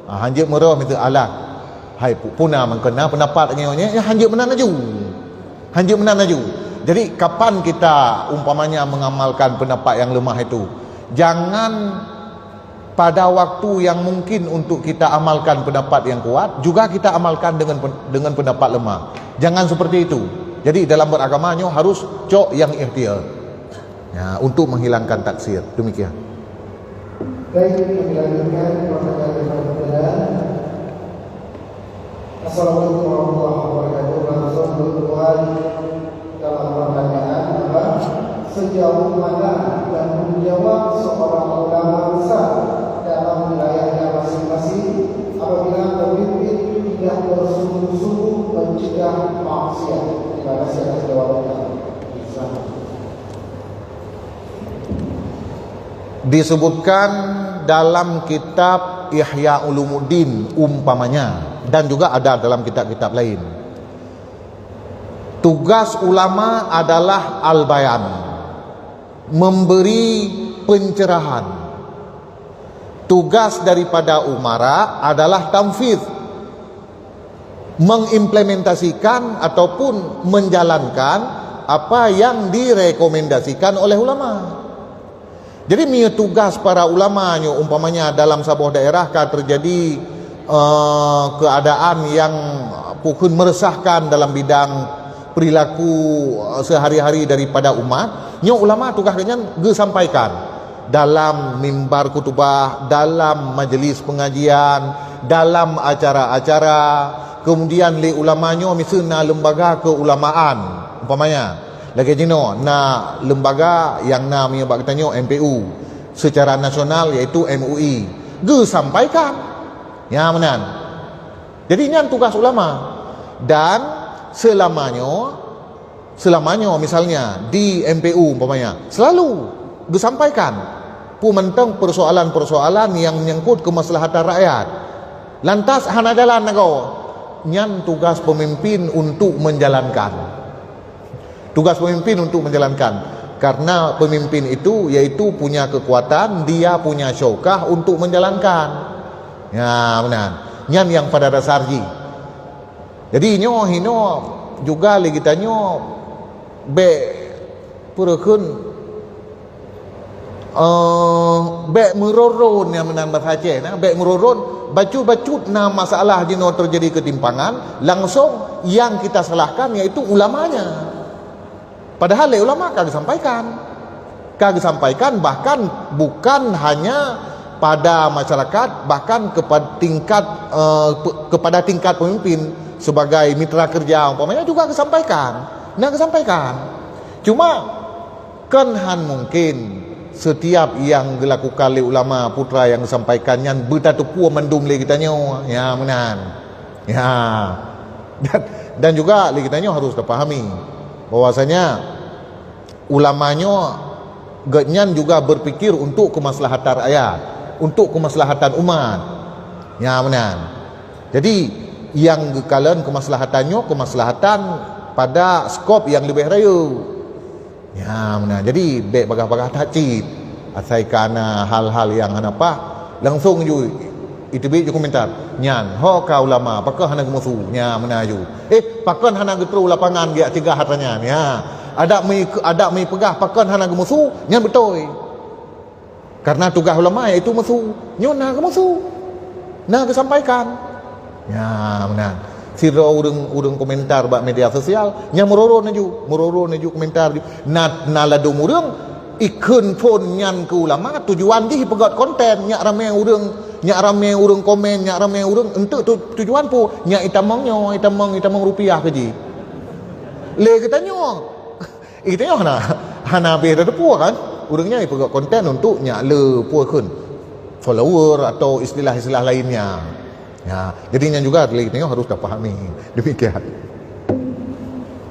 A: Hanjit merah minta alat. Hai puna mengkena pendapat ngeunya ya hanjit menan aju. Hanjit menan aju. Jadi kapan kita umpamanya mengamalkan pendapat yang lemah itu? Jangan pada waktu yang mungkin untuk kita amalkan pendapat yang kuat juga kita amalkan dengan pendapat lemah. Jangan seperti itu. Jadi dalam beragamanya harus cok yang ihtiyat, ya, untuk menghilangkan taksir. Demikian.
B: Baik, dilanjutkan pertanyaan. Assalamualaikum warahmatullahi wabarakatuh. Langsung berdoa dalam pertanyaan apa? Sejauh mana tanggung jawab seorang ulama besar dalam wilayahnya masing-masing apabila pemimpin tidak bersungguh-sungguh mencegah maksiat? Terima kasih atas jawabannya.
A: Disebutkan dalam kitab Ihya Ulumuddin umpamanya, dan juga ada dalam kitab-kitab lain. Tugas ulama adalah al-bayan, memberi pencerahan. Tugas daripada umara adalah tamfidz, mengimplementasikan ataupun menjalankan apa yang direkomendasikan oleh ulama. Jadi punya tugas para ulama umpamanya dalam sebuah daerah terjadi keadaan yang pukul meresahkan dalam bidang perilaku sehari-hari daripada umat, ulama tugasnya sampaikan dalam mimbar kutubah, dalam majlis pengajian, dalam acara-acara, kemudian li ulamanya misalnya lembaga keulamaan umpamanya lagi jino na lembaga yang namanya bak katanya MPU secara nasional iaitu MUI ge sampaikan ya menan. Jadi ini tugas ulama. Dan selamanya misalnya di MPU umpamanya selalu disampaikan tentang persoalan-persoalan yang menyangkut kemaslahatan rakyat. Lantas hana jalan nago nyan tugas pemimpin untuk menjalankan. Tugas pemimpin untuk menjalankan. Karena pemimpin itu yaitu punya kekuatan, dia punya syaukah untuk menjalankan. Ya benar. Nyan yang pada dasarnya. Jadi hino juga lagi tanyo be purekeun be meroron yang menan bahasa Aceh nah be meroron bacut na masalah jino terjadi ketimpangan langsung yang kita salahkan yaitu ulamanya. Padahal ulama kagak sampaikan bahkan bukan hanya pada masyarakat bahkan kepada tingkat pemimpin sebagai mitra kerja umpamanya juga kesampaikan. Cuma kan mungkin setiap yang dilakukan oleh ulama putra yang disampaikannya bertatupu mendung le kitanya ya menan. Ya. Dan juga le kitanya harus dipahami bahwasanya ulamanya genyan juga berpikir untuk kemaslahatan rakyat, untuk kemaslahatan umat. Ya benar. Jadi yang kalian kemaslahatannya kemaslahatan pada skop yang lebih raya. Ya benar. Jadi baik bagah-bagah takcit asaikana hal-hal yang apa langsung ju itu bi komentar nyan ho ka ulama pakah hana gemusu nya menaju pakon hana getru lapangan dia tiga hatanya ya ada mi pegah pakon hana gemusu nyan betul karena tugas ulama iaitu musu nyon na gemusu na kesampaikan ya benar sira urang komentar bak media sosial nya meroron naju komentar na ladung urang ikun pun nyan ke ulama tujuan di pegat konten nyak ramai urang komen nyak ramai urang untuk tujuan pu nyak itamang rupiah keji le katanya hana be depu kan urangnya pegat konten untuk nyak le pukeun follower atau istilah-istilah lainnya ya jadinya juga le katanya harus dipahami demikian.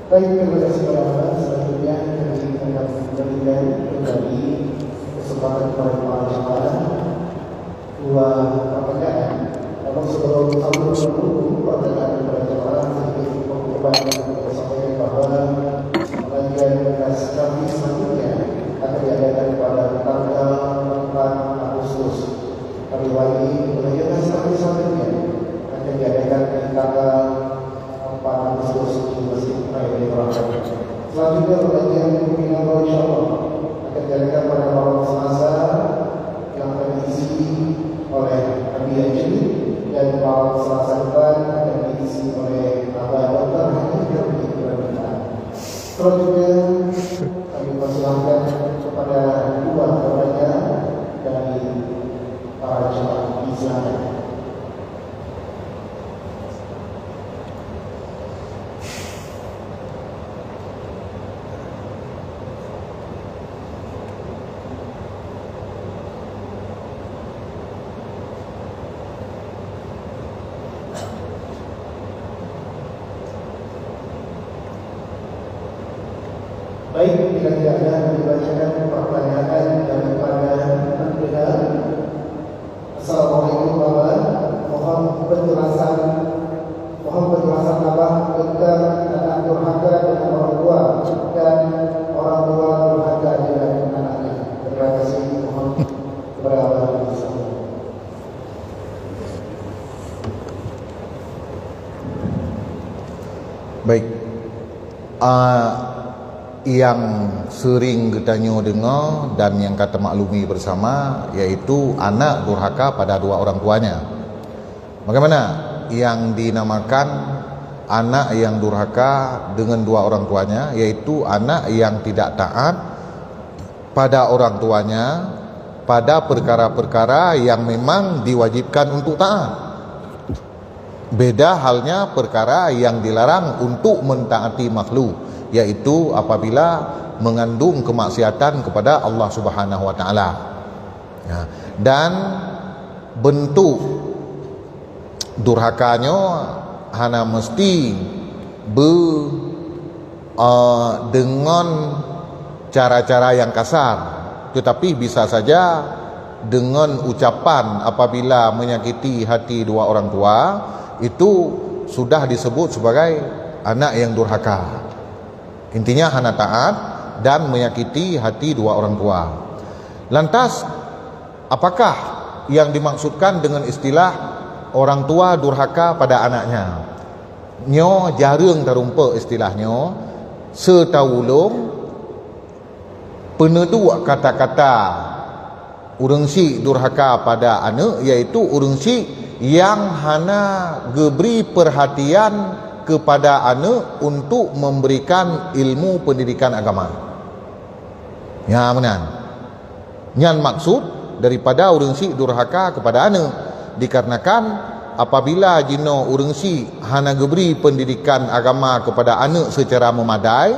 B: Baik, terima kasih kepada selanjutnya kami akan memberikan kembali kesempatan kepada para jemaah dua pertanyaan. Namun sebelum kami menunggu pertanyaan kepada jemaah, saya ingin sampaikan bahwa pengajian kami selanjutnya akan diadakan pada tanggal 4 Agustus. Kami wajib pengajian kami selanjutnya akan diadakan di tanggal 4 Agustus di Masjid Raya Berakan. Selanjutnya pengajian pimpinan insyaallah akan diadakan pada malam Selasa yang akan diisi oleh Abi Yajid dan malam Selasa depan akan diisi oleh Abah Dr. Haji Firman Ibrahim. Selanjutnya kami persilahkan kepada dua pertanyaan dari para jemaah Islam. Baik, bila tidak ada dibacakan pertanyaan daripada pendengar. Assalamualaikum Bapak, mohon penjelasan Abah tentang anak durhaka dengan orang tua dan orang tua durhaka dengan anaknya. Terima kasih, mohon berabah.
A: Baik. Yang sering kita dengar dan yang kata maklumi bersama yaitu anak durhaka pada dua orang tuanya. Bagaimana yang dinamakan anak yang durhaka dengan dua orang tuanya, yaitu anak yang tidak taat pada orang tuanya pada perkara-perkara yang memang diwajibkan untuk taat. Beda halnya perkara yang dilarang untuk mentaati makhluk, yaitu apabila mengandung kemaksiatan kepada Allah Subhanahu wa taala. Ya. Dan bentuk durhakanya hana mesti dengan cara-cara yang kasar, tetapi bisa saja dengan ucapan apabila menyakiti hati dua orang tua, itu sudah disebut sebagai anak yang durhaka. Intinya hana taat dan menyakiti hati dua orang tua. Lantas apakah yang dimaksudkan dengan istilah orang tua durhaka pada anaknya? Nyo jarang terumpa istilahnya. Setahulung peneduk kata-kata urang si durhaka pada anak, iaitu urang si yang hana geberi perhatian kepada anak untuk memberikan ilmu pendidikan agama. Ya benar. Nyan maksud daripada urang si durhaka kepada anak, dikarenakan apabila jino urang si hana geberi pendidikan agama kepada anak secara memadai,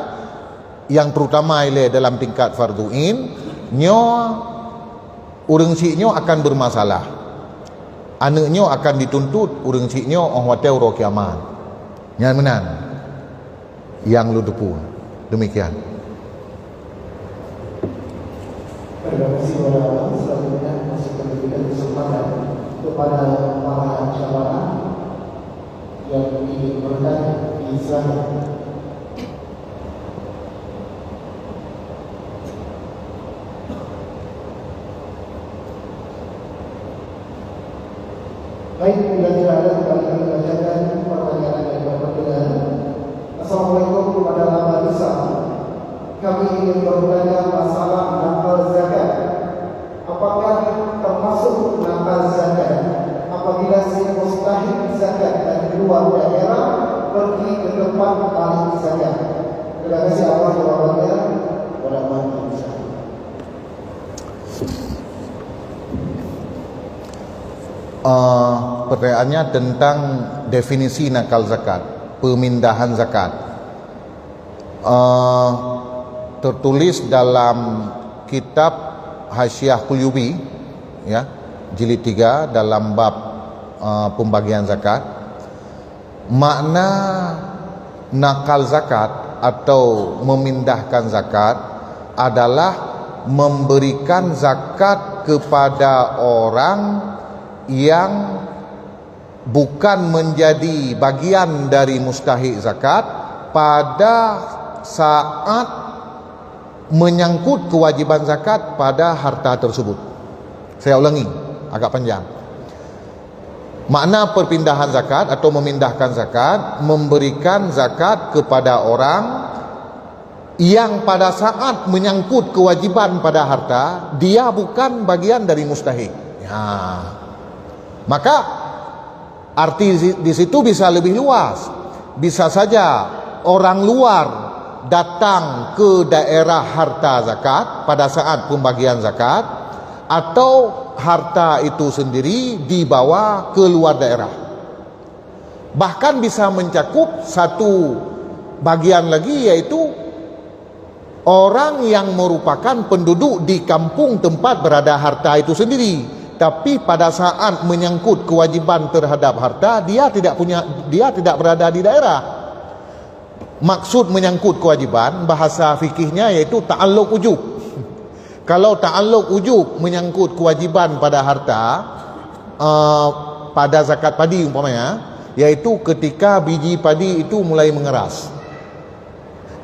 A: yang terutama ialah dalam tingkat farduin, nyo urang si nyo akan bermasalah. Anaknyo akan dituntut urang si nyo oh wateu ro kiamat. Nyan menan. Yang lu depu. Demikian.
B: Terima kasih kepada selanjutnya masih memberikan kesempatan kepada para jamaah yang ingin bertanya di sana. Baik, bila tidak ada kembali kami bacakan pertanyaan yang berkenaan. Assalamualaikum kepada Lama Nisa. Kami ingin bertanya masalah nakal zakat. Apakah termasuk nakal zakat apabila si mustahik zakat dari luar daerah pergi ke tempat ahli zakat? Terima kasih Allah jawabannya. Mudah-mudahan bisa.
A: Pertanyaannya tentang definisi nakal zakat, pemindahan zakat. Tertulis dalam kitab Hasyiah Qulyubi, ya, jilid 3 dalam bab pembagian zakat. Makna nakal zakat atau memindahkan zakat adalah memberikan zakat kepada orang yang bukan menjadi bagian dari mustahik zakat pada saat menyangkut kewajiban zakat pada harta tersebut. Saya ulangi, agak panjang. Makna perpindahan zakat atau memindahkan zakat, memberikan zakat kepada orang yang pada saat menyangkut kewajiban pada harta, dia bukan bagian dari mustahik. Ya. Maka arti di situ bisa lebih luas. Bisa saja orang luar datang ke daerah harta zakat pada saat pembagian zakat, atau harta itu sendiri dibawa ke luar daerah. Bahkan bisa mencakup satu bagian lagi, yaitu orang yang merupakan penduduk di kampung tempat berada harta itu sendiri, tapi pada saat menyangkut kewajiban terhadap harta, dia tidak berada di daerah. Maksud menyangkut kewajiban bahasa fikihnya yaitu ta'alluq ujub. Kalau ta'alluq ujub menyangkut kewajiban pada harta, pada zakat padi umpamanya, yaitu ketika biji padi itu mulai mengeras.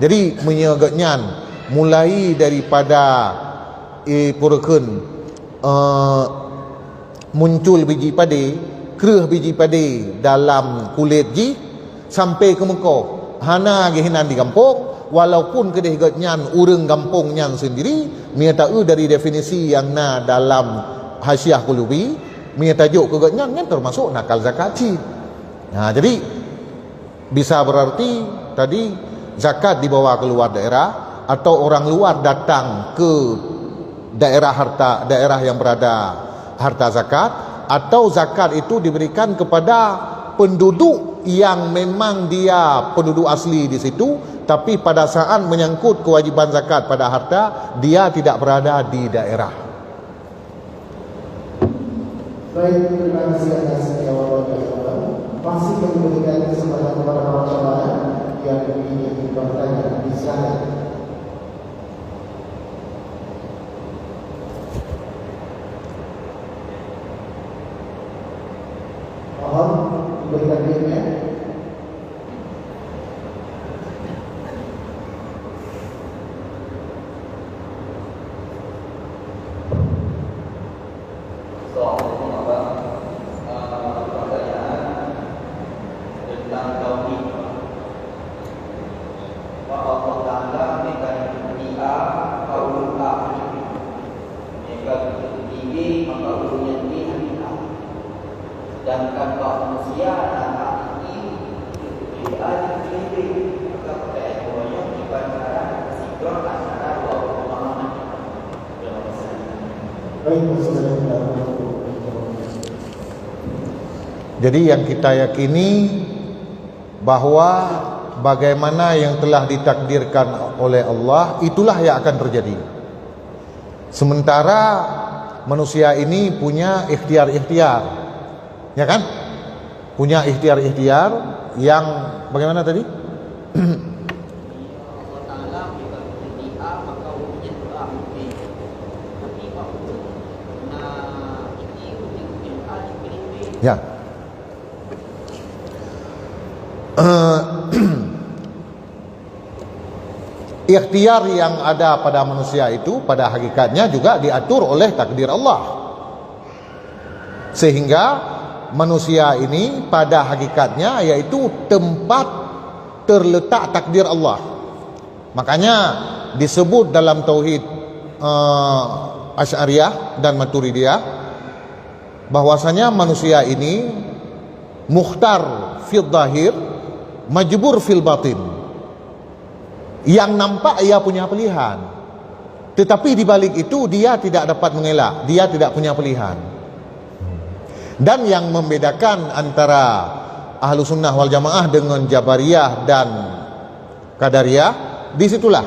A: Jadi menyegaknya mulai daripada purken muncul biji padi, kereh biji padi dalam kulit ji sampai ke Mekah. Hana gehinan di kampung, walaupun kedih gatnyan urang kampung nyan sendiri, mia tahu dari definisi yang na dalam Hasyiah Qulyubi, mia tajuk ke gatnyan nyan termasuk nakal zakat ji. Nah, jadi bisa berarti tadi zakat dibawa ke luar daerah, atau orang luar datang ke daerah yang berada harta zakat, atau zakat itu diberikan kepada penduduk yang memang dia penduduk asli di situ, tapi pada saat menyangkut kewajiban zakat pada harta, dia tidak berada di daerah.
B: Baik, terima kasih atas jawaban. Masih memberikan kesempatan kepada para jamaah yang ingin bertanya di sana. Mohon diberikan dirinya.
C: Assalamualaikum Abang. Pertanyaan tentang tauhid. Wa Allah Ta'ala mekan dia kaul ahli. Maka tinggi maka ulunnya tinggi. Sedangkan manusia anak ini dia tinggi. Maka pertanyaan semuanya dibandingkan sinkron antara dua pemahaman.
B: Baik,
A: Jadi yang kita yakini bahwa bagaimana yang telah ditakdirkan oleh Allah, itulah yang akan terjadi. Sementara manusia ini punya ikhtiar-ikhtiar, ya kan? Punya ikhtiar-ikhtiar yang bagaimana tadi? Ya. Ikhtiar yang ada pada manusia itu pada hakikatnya juga diatur oleh takdir Allah. Sehingga manusia ini pada hakikatnya yaitu tempat terletak takdir Allah. Makanya disebut dalam tauhid Asy'ariyah dan Maturidiyah bahwasanya manusia ini mukhtar fil zahir, majbur fil batin. Yang nampak ia punya pilihan, tetapi di balik itu dia tidak dapat mengelak, dia tidak punya pilihan. Dan yang membedakan antara Ahlus Sunnah wal Jamaah dengan Jabariyah dan Qadariyah, disitulah.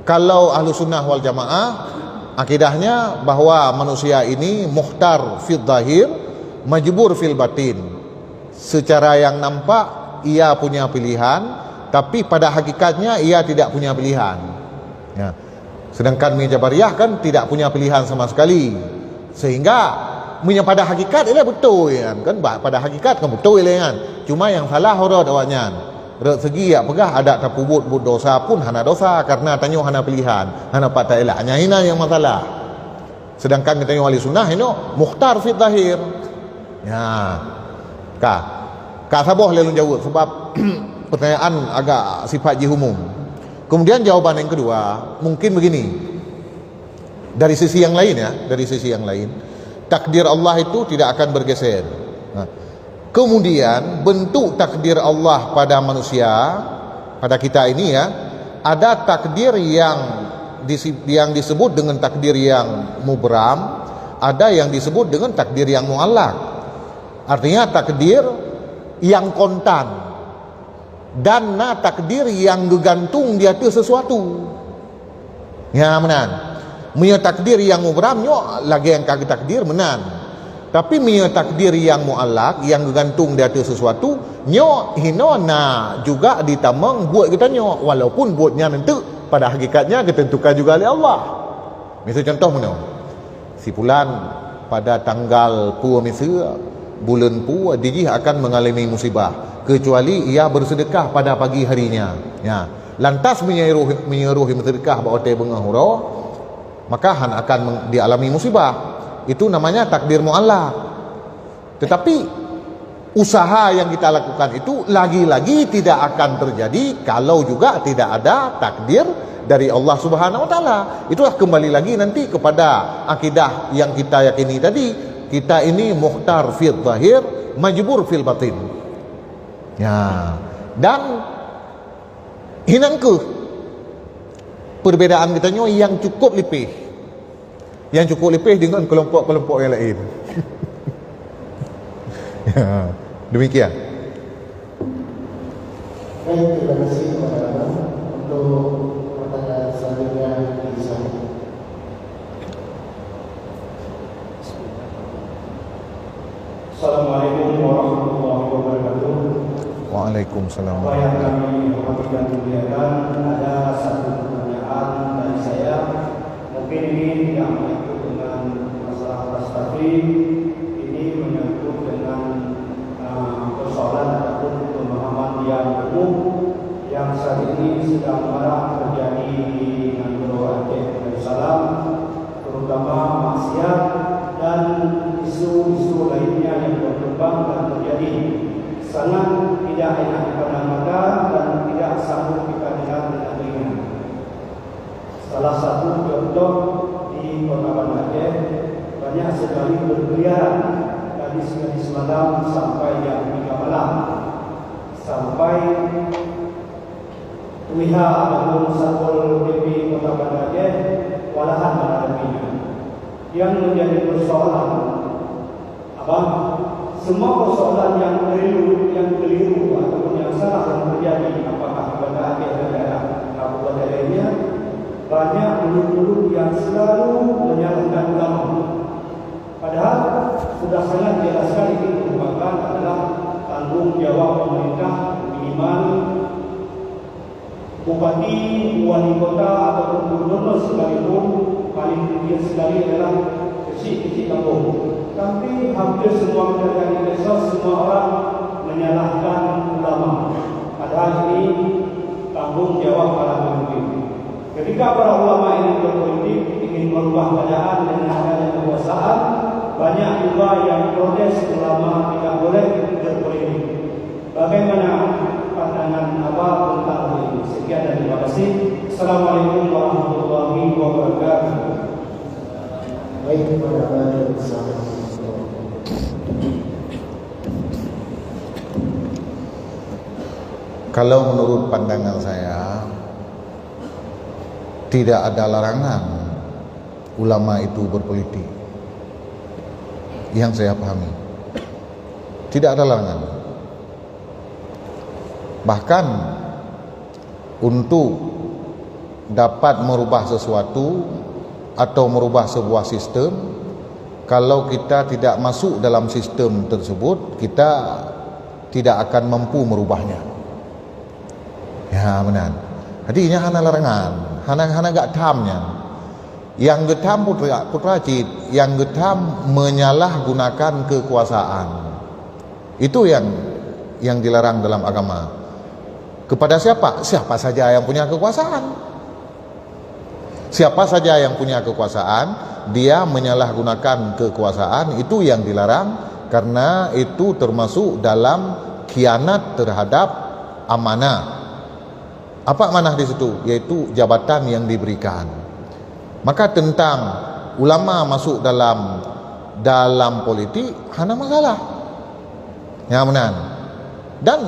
A: Kalau Ahlus Sunnah wal Jamaah akidahnya bahwa manusia ini mukhtar fil zahir, majbur fil batin. Secara yang nampak ia punya pilihan, tapi pada hakikatnya ia tidak punya pilihan. Ya. Sedangkan Jabariyah kan tidak punya pilihan sama sekali. Sehingga pada hakikat ia betul kan, pada hakikat kan betul kan. Cuma yang salah horor awaknya. Dari segi ya pegah ada tapubut bud dosa pun hana dosa karena tanyo hana pilihan, hana patah elaknya hina yang masalah. Sedangkan kita ahli sunnah ini mukhtar fi zahir. Ya. Ka saboh lelun jawab sebab pertanyaan agak sifat umum. Kemudian jawaban yang kedua mungkin begini. Dari sisi yang lain ya, dari sisi yang lain, takdir Allah itu tidak akan bergeser. Nah, kemudian bentuk takdir Allah pada manusia, pada kita ini ya, ada takdir yang disebut dengan takdir yang mubram, ada yang disebut dengan takdir yang muallaq. Artinya takdir yang kontan dan takdir yang bergantung di atas sesuatu. Ya menan. Punya takdir yang mubram nyo lagi yang kaki takdir menan. Tapi punya takdir yang muallaq yang bergantung di atas sesuatu nyo hino na juga ditamang buat kita nyo walaupun buatnya nanti pada hakikatnya ditentukan juga oleh Allah. Misal contoh mana? Si fulan pada tanggal pua misal bulan pua dia akan mengalami musibah kecuali ia bersedekah pada pagi harinya. Ya. Lantas menyeruh bersedekah bahawa te bengahuro, maka akan dialami musibah. Itu namanya takdir muallaq. Tetapi usaha yang kita lakukan itu lagi-lagi tidak akan terjadi kalau juga tidak ada takdir dari Allah Subhanahu wa taala. Itulah kembali lagi nanti kepada akidah yang kita yakini tadi. Kita ini mukhtar fil zahir, majbur fil batin. Ya. Dan hinangku perbedaan kita yang cukup lipih. Yang cukup lipih dengan kelompok-kelompok yang lain. Ya. Demikian.
B: Baik, terima kasih kepada Abang. Untuk pertanyaan selanjutnya di sana.
D: Assalamualaikum warahmatullahi wabarakatuh.
A: Waalaikumsalam.
D: Apa yang kami hormati dan muliakan, ada satu pertanyaan dari saya. Mungkin ini tidak menyangkut dengan masalah prestasi, ini menyangkut dengan persoalan ataupun pemahaman yang umum yang saat ini sedang marak terjadi di Nagara Aceh Darussalam, terutama maksiat dan isu-isu lainnya yang berkembang dan terjadi. Sangat tidak enak dipandang mata dan tidak sanggup kita dengar dengan telinga. Salah satu contoh di Kota Banda Aceh, banyak sekali berkeliaran gadis-gadis malam sampai jam 3 malam, sampai pihak ataupun Satpol PP Kota Banda Aceh walahan menghadapinya. Yang menjadi persoalan, semua persoalan yang keliru ataupun yang salah yang terjadi, apakah di Banda Aceh dan daerah kabupaten lainnya, banyak mulut-mulut yang selalu menyalahkan ulama. Padahal sudah sangat jelas sekali itu merupakan adalah tanggung jawab pemerintah, minimal bupati, wali kota ataupun gubernur sekalipun, paling tinggi sekali adalah kecil-kecil kampung. Tapi hampir semua masyarakat di desa, semua orang menyalahkan ulama. Padahal ini tanggung jawab para pemimpin. Ketika para ulama ini berpolitik, ingin merubah keadaan dengan adanya kekuasaan, banyak juga yang protes ulama tidak boleh berpolitik. Bagaimana pandangan Abah tentang ini? Sekian dan terima kasih. Assalamualaikum warahmatullahi wabarakatuh.
B: Baik, kepada Abang dan sahabat.
A: Kalau menurut pandangan saya, tidak ada larangan ulama itu berpolitik. Yang saya pahami, tidak ada larangan. Bahkan untuk dapat merubah sesuatu atau merubah sebuah sistem, kalau kita tidak masuk dalam sistem tersebut, kita tidak akan mampu merubahnya. Ya benar. Jadi ini hana larangan, hana gak tamnya. Yang getam putra cid, yang getam menyalahgunakan kekuasaan. Itu yang dilarang dalam agama. Kepada siapa? Siapa saja yang punya kekuasaan. Siapa saja yang punya kekuasaan, dia menyalahgunakan kekuasaan, itu yang dilarang, karena itu termasuk dalam khianat terhadap amanah. Apa amanah di situ? Yaitu jabatan yang diberikan. Maka tentang ulama masuk dalam politik, hana masalah. Ya benar. Dan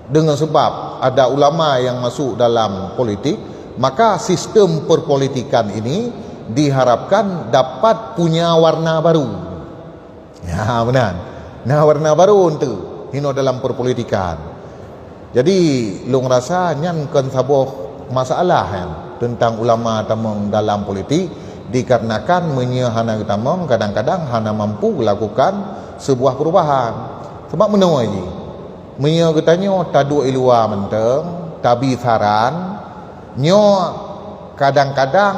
A: dengan sebab ada ulama yang masuk dalam politik, maka sistem perpolitikan ini diharapkan dapat punya warna baru. Ya benar. Nah warna baru untuk hino dalam perpolitikan. Jadi long rasa nyan kan sabuh masalah kan tentang ulama tamang dalam politik, dikarenakan menyehana tamang kadang-kadang hana mampu lakukan sebuah perubahan. Sebab menua ji menyo getanyo tadu ilua menteng tabi saran nyo kadang-kadang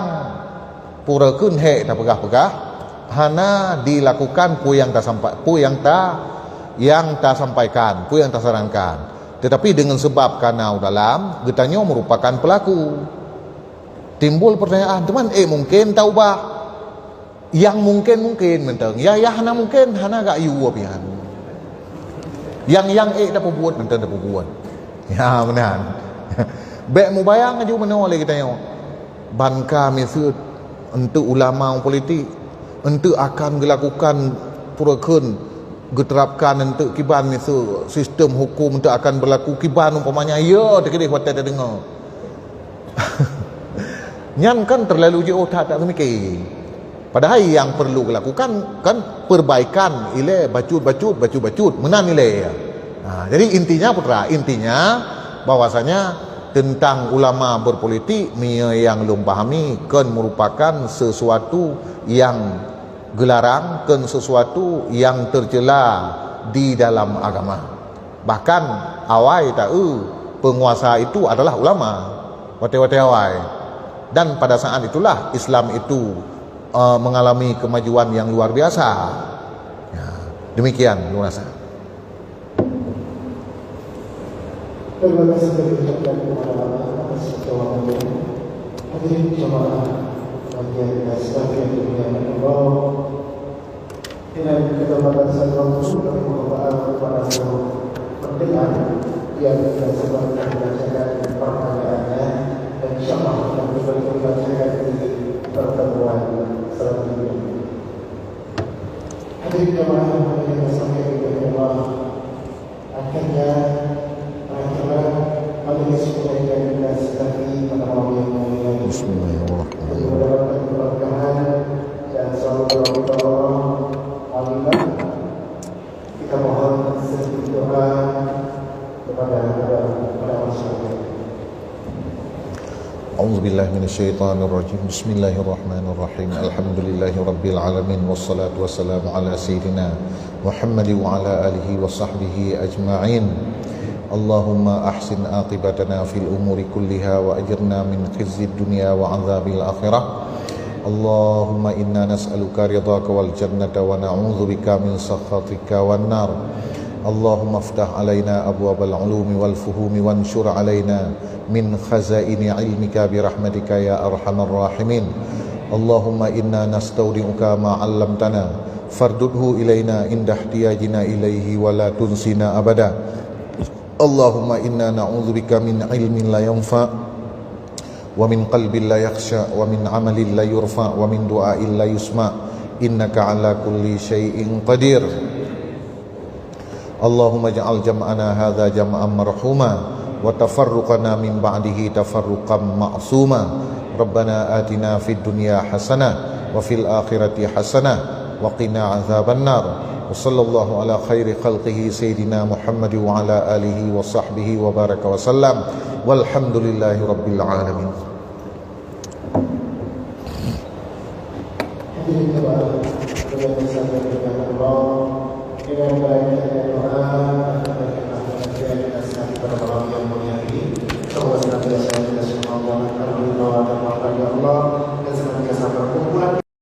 A: purakeun he ta pegah-pegah hana dilakukan pu yang tak sampaikan, pu yang tak sarankan. Tetapi dengan sebab kanau dalam getanyo merupakan pelaku, timbul pertanyaan, teman mungkin tahu bah yang mungkin menteng ya hana mungkin hana gak yuwa pian yang dapat buat menteng dapat buat ya benar. Bek mu bayang aja menoleh getanyo banka mesut untuk ulama politik untuk akan dilakukan purakeun diterapkan untuk kiban itu sistem hukum untuk akan berlaku kiban umpamanya ya terkini hotel tak dengar nyan kan terlalu jauh tak mikir Padahal yang perlu dilakukan kan perbaikan ile bacut menan nilai ya. Jadi intinya putra, intinya bahwasanya tentang ulama berpolitik yang belum pahami kan merupakan sesuatu yang gelarang, kan sesuatu yang tercela di dalam agama. Bahkan awai tahu penguasa itu adalah ulama, wate-wate awai. Dan pada saat itulah Islam itu mengalami kemajuan yang luar biasa. Ya, demikian luar biasa.
B: Terima kasih diucapkan kepada Allah atas jawabannya. Hadirin jemaah bagian sebagian dunia Allah, dengan keterbatasan waktu kami mohon maaf kepada seluruh pendengar yang tidak sempat membacakan pertanyaannya, dan insyaallah kami akan membacakan di pertemuan selanjutnya. Hadirin jemaah yang sebagian dunia Allah, akhirnya majelis pengajian kita sekali pada malam yang mulia ini untuk mendapatkan keberkahan dan selalu berdoa Allah. Kita mohon sedikit doa kepada masyarakat.
A: A'udzu billahi minasyaitonir rajim. Bismillahirrahmanirrahim. Alhamdulillahi rabbil alamin wassalatu wassalamu ala sayyidina Muhammad wa ala alihi wa sahbihi ajma'in. Allahumma ahsin aqibatana fil umuri kulliha wa ajirna min khizyid dunya wa azabil akhirah. Allahumma inna nas'aluka ridhaka wal jannata wa na'udzubika min sakhatika wan nar. Allahumma aftah alaina abwabal ulumi wal fuhumi wanshur alaina min khazaini ilmika bi rahmatika ya arhamar rahimin. Allahumma inna nastaudi'uka ma 'allamtana fardudhu ilaina inda ihtiyajina ilaihi wa la tunsina abada. Allahumma inna na'udzubika min ilmin la yanfa wa min qalbin la yakhsha wa min amalin la yurfa wa min du'ain la yusma innaka ala kulli syai'in qadir. Allahumma ja'al jam'ana hadha jam'an marhuma wa tafarruqana min ba'dihi tafarruqan ma'suma. Rabbana atina fid dunya hasanah wa fil akhirati hasanah wa qina azaban nar. وصلى الله على خير خلقه سيدنا محمد وعلى آله وصحبه وبارك وسلم والحمد لله رب العالمين.
B: Semoga senantiasa kita semua berdoa dan berdoa Allah dan senantiasa berkumpulan